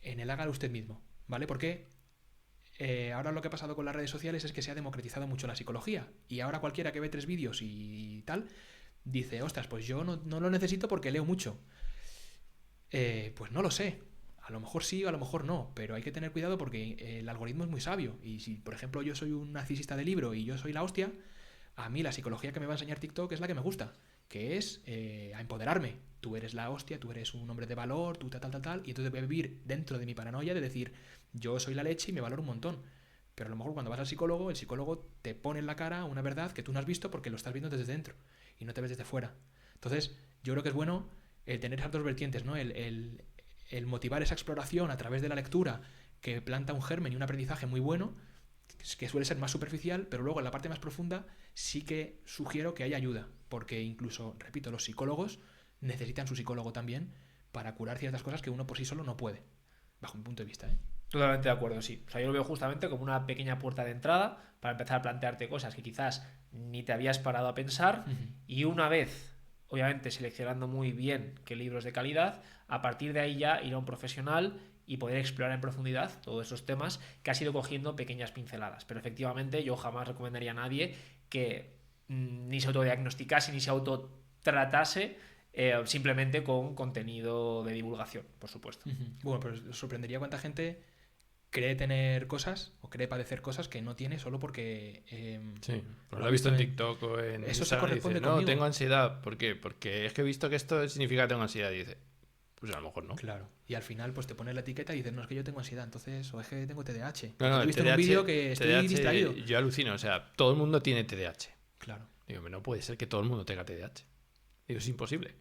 el hágalo usted mismo, ¿vale? Porque ahora lo que ha pasado con las redes sociales es que se ha democratizado mucho la psicología y ahora cualquiera que ve 3 vídeos y tal dice, ostras, pues yo no lo necesito porque leo mucho. Pues no lo sé. A lo mejor sí o a lo mejor no, pero hay que tener cuidado porque el algoritmo es muy sabio. Y si, por ejemplo, yo soy un narcisista de libro y yo soy la hostia, a mí la psicología que me va a enseñar TikTok es la que me gusta, que es a empoderarme. Tú eres la hostia, tú eres un hombre de valor, tú tal, y entonces voy a vivir dentro de mi paranoia de decir, yo soy la leche y me valoro un montón. Pero a lo mejor cuando vas al psicólogo, el psicólogo te pone en la cara una verdad que tú no has visto porque lo estás viendo desde dentro y no te ves desde fuera. Entonces, yo creo que es bueno el tener esas dos vertientes, ¿no? El motivar esa exploración a través de la lectura que planta un germen y un aprendizaje muy bueno, que suele ser más superficial, pero luego en la parte más profunda sí que sugiero que haya ayuda, porque incluso, repito, los psicólogos necesitan su psicólogo también para curar ciertas cosas que uno por sí solo no puede, bajo mi punto de vista, ¿eh? Totalmente de acuerdo, sí. O sea, yo lo veo justamente como una pequeña puerta de entrada para empezar a plantearte cosas que quizás ni te habías parado a pensar y una vez, obviamente, seleccionando muy bien qué libros de calidad, a partir de ahí ya ir a un profesional y poder explorar en profundidad todos esos temas que has ido cogiendo pequeñas pinceladas. Pero efectivamente yo jamás recomendaría a nadie que ni se autodiagnosticase ni se autotratase simplemente con contenido de divulgación, por supuesto. Bueno, pero os sorprendería cuánta gente cree tener cosas o cree padecer cosas que no tiene solo porque... sí, pues lo he visto en TikTok o en eso Instagram, se corresponde dice, no, conmigo. tengo ansiedad. ¿Por qué? Porque es que he visto que esto significa que tengo ansiedad. Y dice, pues a lo mejor no. Claro. Y al final pues te pones la etiqueta y dices, no, es que yo tengo ansiedad, entonces, o es que tengo TDAH. No, He visto en un vídeo que estoy TDAH, distraído. yo alucino, o sea, todo el mundo tiene TDAH. Claro. Digo, no puede ser que todo el mundo tenga TDAH. Digo, es imposible.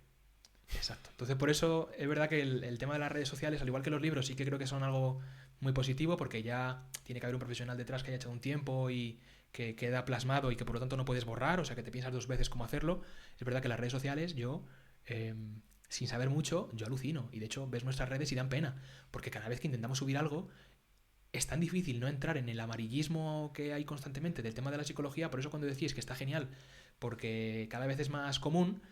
Exacto. Entonces, por eso es verdad que el tema de las redes sociales, al igual que los libros, sí que creo que son algo muy positivo porque ya tiene que haber un profesional detrás que haya echado un tiempo y que queda plasmado y que por lo tanto no puedes borrar, o sea que te piensas 2 veces cómo hacerlo. Es verdad que las redes sociales, yo, sin saber mucho, yo alucino. Y de hecho, ves nuestras redes y dan pena, porque cada vez que intentamos subir algo, es tan difícil no entrar en el amarillismo que hay constantemente del tema de la psicología. Por eso cuando decís que está genial, porque cada vez es más común,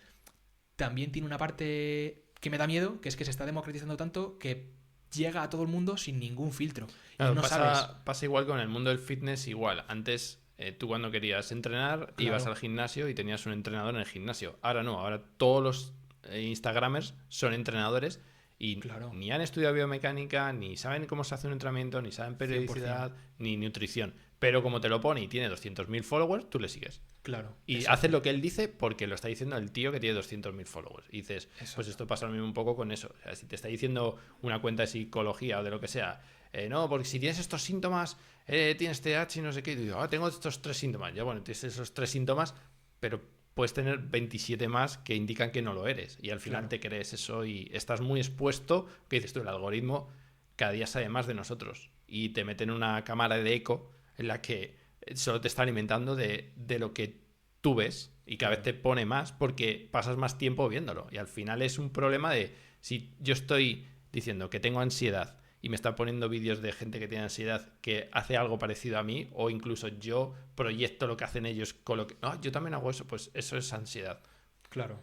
también tiene una parte que me da miedo, que es que se está democratizando tanto que llega a todo el mundo sin ningún filtro. Claro, y no sabes. pasa igual con el mundo del fitness, igual. Antes, tú cuando querías entrenar, Claro. ibas al gimnasio y tenías un entrenador en el gimnasio. Ahora no, ahora todos los Instagramers son entrenadores y Claro. ni han estudiado biomecánica, ni saben cómo se hace un entrenamiento, ni saben periodicidad, 100%. ni nutrición. Pero como te lo pone y tiene 200.000 followers, tú le sigues. Claro. Y Exacto. haces lo que él dice porque lo está diciendo el tío que tiene 200.000 followers. Y dices, Exacto. pues esto pasa lo mismo un poco con eso. O sea, si te está diciendo una cuenta de psicología o de lo que sea, no, porque si tienes estos síntomas, tienes TH y no sé qué, y tú dices, tengo estos 3 síntomas. Ya bueno, tienes esos 3 síntomas, pero puedes tener 27 más que indican que no lo eres. Y al final Claro. te crees eso y estás muy expuesto, que dices tú, el algoritmo cada día sabe más de nosotros. Y te meten una cámara de eco en la que solo te está alimentando de lo que tú ves y cada vez te pone más porque pasas más tiempo viéndolo. Y al final es un problema de si yo estoy diciendo que tengo ansiedad y me está poniendo vídeos de gente que tiene ansiedad que hace algo parecido a mí, o incluso yo proyecto lo que hacen ellos con lo que... No, yo también hago eso, pues eso es ansiedad. Claro.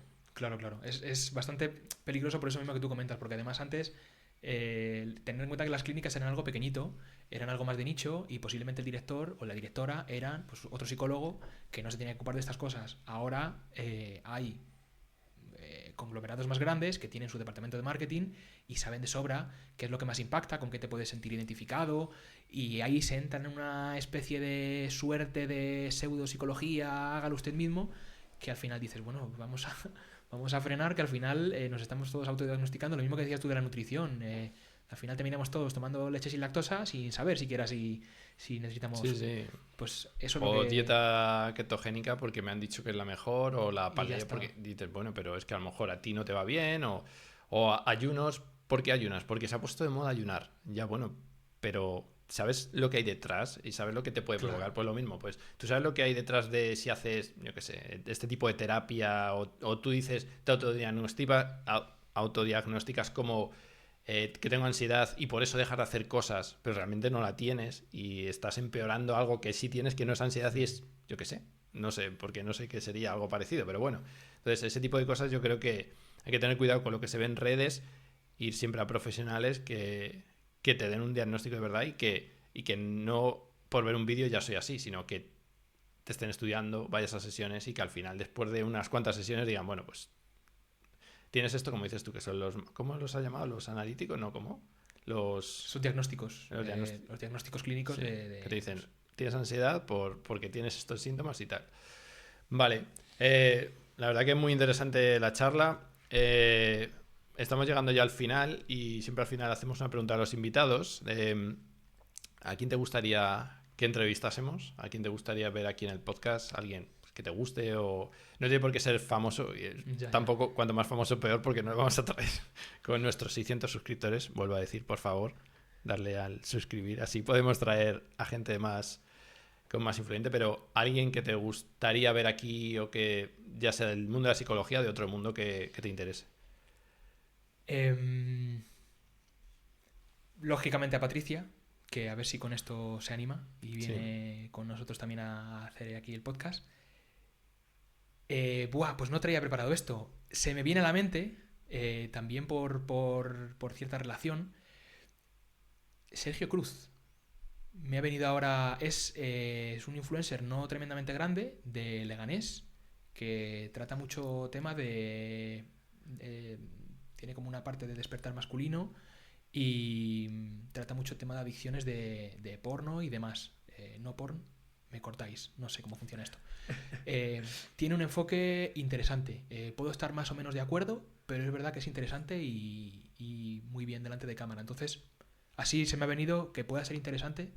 Es bastante peligroso por eso mismo que tú comentas, porque además antes tener en cuenta que las clínicas eran algo pequeñito, eran algo más de nicho y posiblemente el director o la directora eran pues, otro psicólogo que no se tenía que ocupar de estas cosas. Ahora hay conglomerados más grandes que tienen su departamento de marketing y saben de sobra qué es lo que más impacta, con qué te puedes sentir identificado, y ahí se entra en una especie de suerte de pseudopsicología, hágalo usted mismo, que al final dices, bueno, vamos a frenar, que al final nos estamos todos autodiagnosticando, lo mismo que decías tú de la nutrición. Al final terminamos todos tomando leche sin lactosa sin saber siquiera si necesitamos... Sí. Pues eso es o lo que... dieta ketogénica porque me han dicho que es la mejor, o la Y ya paleo está. porque dices, bueno, pero es que a lo mejor a ti no te va bien, o ayunos. ¿Por qué ayunas? Porque se ha puesto de moda ayunar. Ya, bueno, pero ¿sabes lo que hay detrás? Y sabes lo que te puede provocar. Pues lo mismo, pues tú sabes lo que hay detrás de si haces, yo qué sé, este tipo de terapia, o tú dices, te autodiagnosticas como que tengo ansiedad y por eso dejas de hacer cosas, pero realmente no la tienes y estás empeorando algo que sí tienes, que no es ansiedad y es, yo qué sé, no sé, porque no sé qué sería algo parecido, pero bueno. Entonces, ese tipo de cosas yo creo que hay que tener cuidado con lo que se ve en redes, ir siempre a profesionales que te den un diagnóstico de verdad y que no por ver un vídeo ya soy así, sino que te estén estudiando, vayas a sesiones y que al final, después de unas cuantas sesiones, digan, bueno, pues tienes esto, como dices tú, que son los... ¿Cómo los has llamado? ¿Los analíticos? ¿No? ¿Cómo? Son diagnósticos. Los Los diagnósticos clínicos sí, que te dicen, tienes ansiedad porque tienes estos síntomas y tal. Vale. La verdad que es muy interesante la charla. Estamos llegando ya al final y siempre al final hacemos una pregunta a los invitados. ¿A quién te gustaría que entrevistásemos? ¿A quién te gustaría ver aquí en el podcast? ¿Alguien que te guste? O no tiene por qué ser famoso. Tampoco, cuanto más famoso, peor, porque nos vamos a traer con nuestros 600 suscriptores. Vuelvo a decir, por favor, darle al suscribir. Así podemos traer a gente con más influyente, pero alguien que te gustaría ver aquí o que ya sea del mundo de la psicología o de otro mundo que te interese. Lógicamente a Patricia, que a ver si con esto se anima y viene con nosotros también a hacer aquí el podcast. Pues no traía preparado esto. Se me viene a la mente, también por cierta relación, Sergio Cruz. Me ha venido ahora, es un influencer no tremendamente grande de Leganés, que trata mucho tema tiene como una parte de despertar masculino y trata mucho tema de adicciones de porno y demás. No porn, me cortáis, no sé cómo funciona esto. Tiene un enfoque interesante. Puedo estar más o menos de acuerdo, pero es verdad que es interesante y muy bien delante de cámara. Entonces, así se me ha venido que pueda ser interesante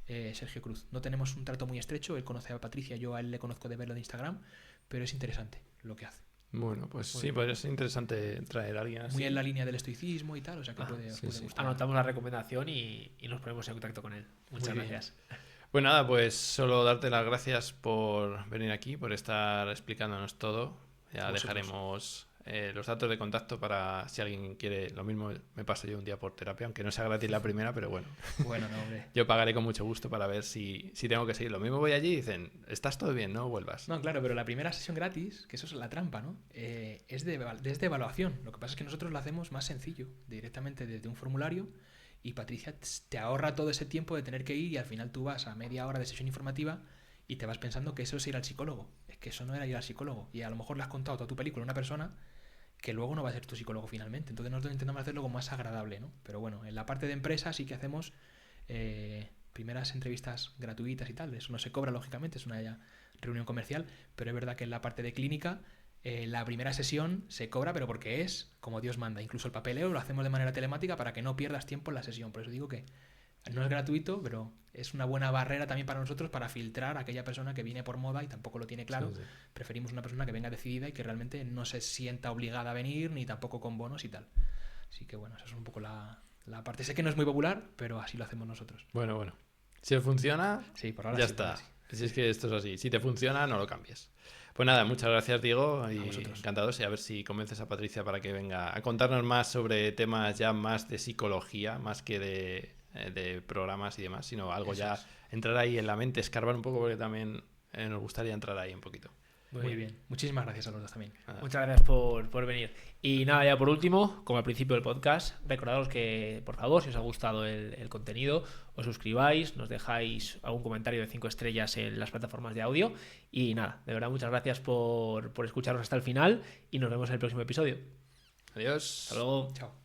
Sergio Cruz. No tenemos un trato muy estrecho, él conoce a Patricia, yo a él le conozco de verlo de Instagram, pero es interesante lo que hace. Bueno, pues sí, podría ser interesante traer a alguien así. Muy en la línea del estoicismo y tal, o sea que puede gustar. Anotamos la recomendación y nos ponemos en contacto con él. Muchas gracias. Pues nada, pues solo darte las gracias por venir aquí, por estar explicándonos todo. Ya dejaremos los datos de contacto para si alguien quiere. Lo mismo me paso yo un día por terapia, aunque no sea gratis la primera, pero bueno. Bueno, no, hombre. Yo pagaré con mucho gusto para ver si tengo que seguir. Lo mismo voy allí y dicen, estás todo bien, no vuelvas. No, claro, pero la primera sesión gratis, que eso es la trampa, ¿no? Es de evaluación. Lo que pasa es que nosotros lo hacemos más sencillo, directamente desde un formulario. Y Patricia te ahorra todo ese tiempo de tener que ir y al final tú vas a media hora de sesión informativa y te vas pensando que eso es ir al psicólogo. Es que eso no era ir al psicólogo. Y a lo mejor le has contado toda tu película a una persona que luego no va a ser tu psicólogo finalmente. Entonces nosotros intentamos hacerlo como más agradable, ¿no? Pero bueno, en la parte de empresa sí que hacemos primeras entrevistas gratuitas y tal. Eso no se cobra, lógicamente, es una reunión comercial, pero es verdad que en la parte de clínica la primera sesión se cobra, pero porque es como Dios manda. Incluso el papeleo lo hacemos de manera telemática para que no pierdas tiempo en la sesión. Por eso digo que no es gratuito, pero es una buena barrera también para nosotros para filtrar a aquella persona que viene por moda y tampoco lo tiene claro. Sí. Preferimos una persona que venga decidida y que realmente no se sienta obligada a venir, ni tampoco con bonos y tal. Así que bueno, esa es un poco la parte. Sé que no es muy popular, pero así lo hacemos nosotros. Bueno. Si os funciona, sí, por ahora ya sí, está. Si es que esto es así. Si te funciona, no lo cambies. Pues nada, muchas gracias, Diego, y encantados. Y a ver si convences a Patricia para que venga a contarnos más sobre temas ya más de psicología, más que de programas y demás, sino algo eso ya entrar ahí en la mente, escarbar un poco, porque también nos gustaría entrar ahí un poquito. Muy bien. Muchísimas gracias a los dos también. Muchas gracias por venir. Y nada, ya por último, como al principio del podcast, recordaros que, por favor, si os ha gustado el contenido, os suscribáis, nos dejáis algún comentario de 5 estrellas en las plataformas de audio. Y nada, de verdad, muchas gracias por escucharnos hasta el final y nos vemos en el próximo episodio. Adiós. Hasta luego. Chao.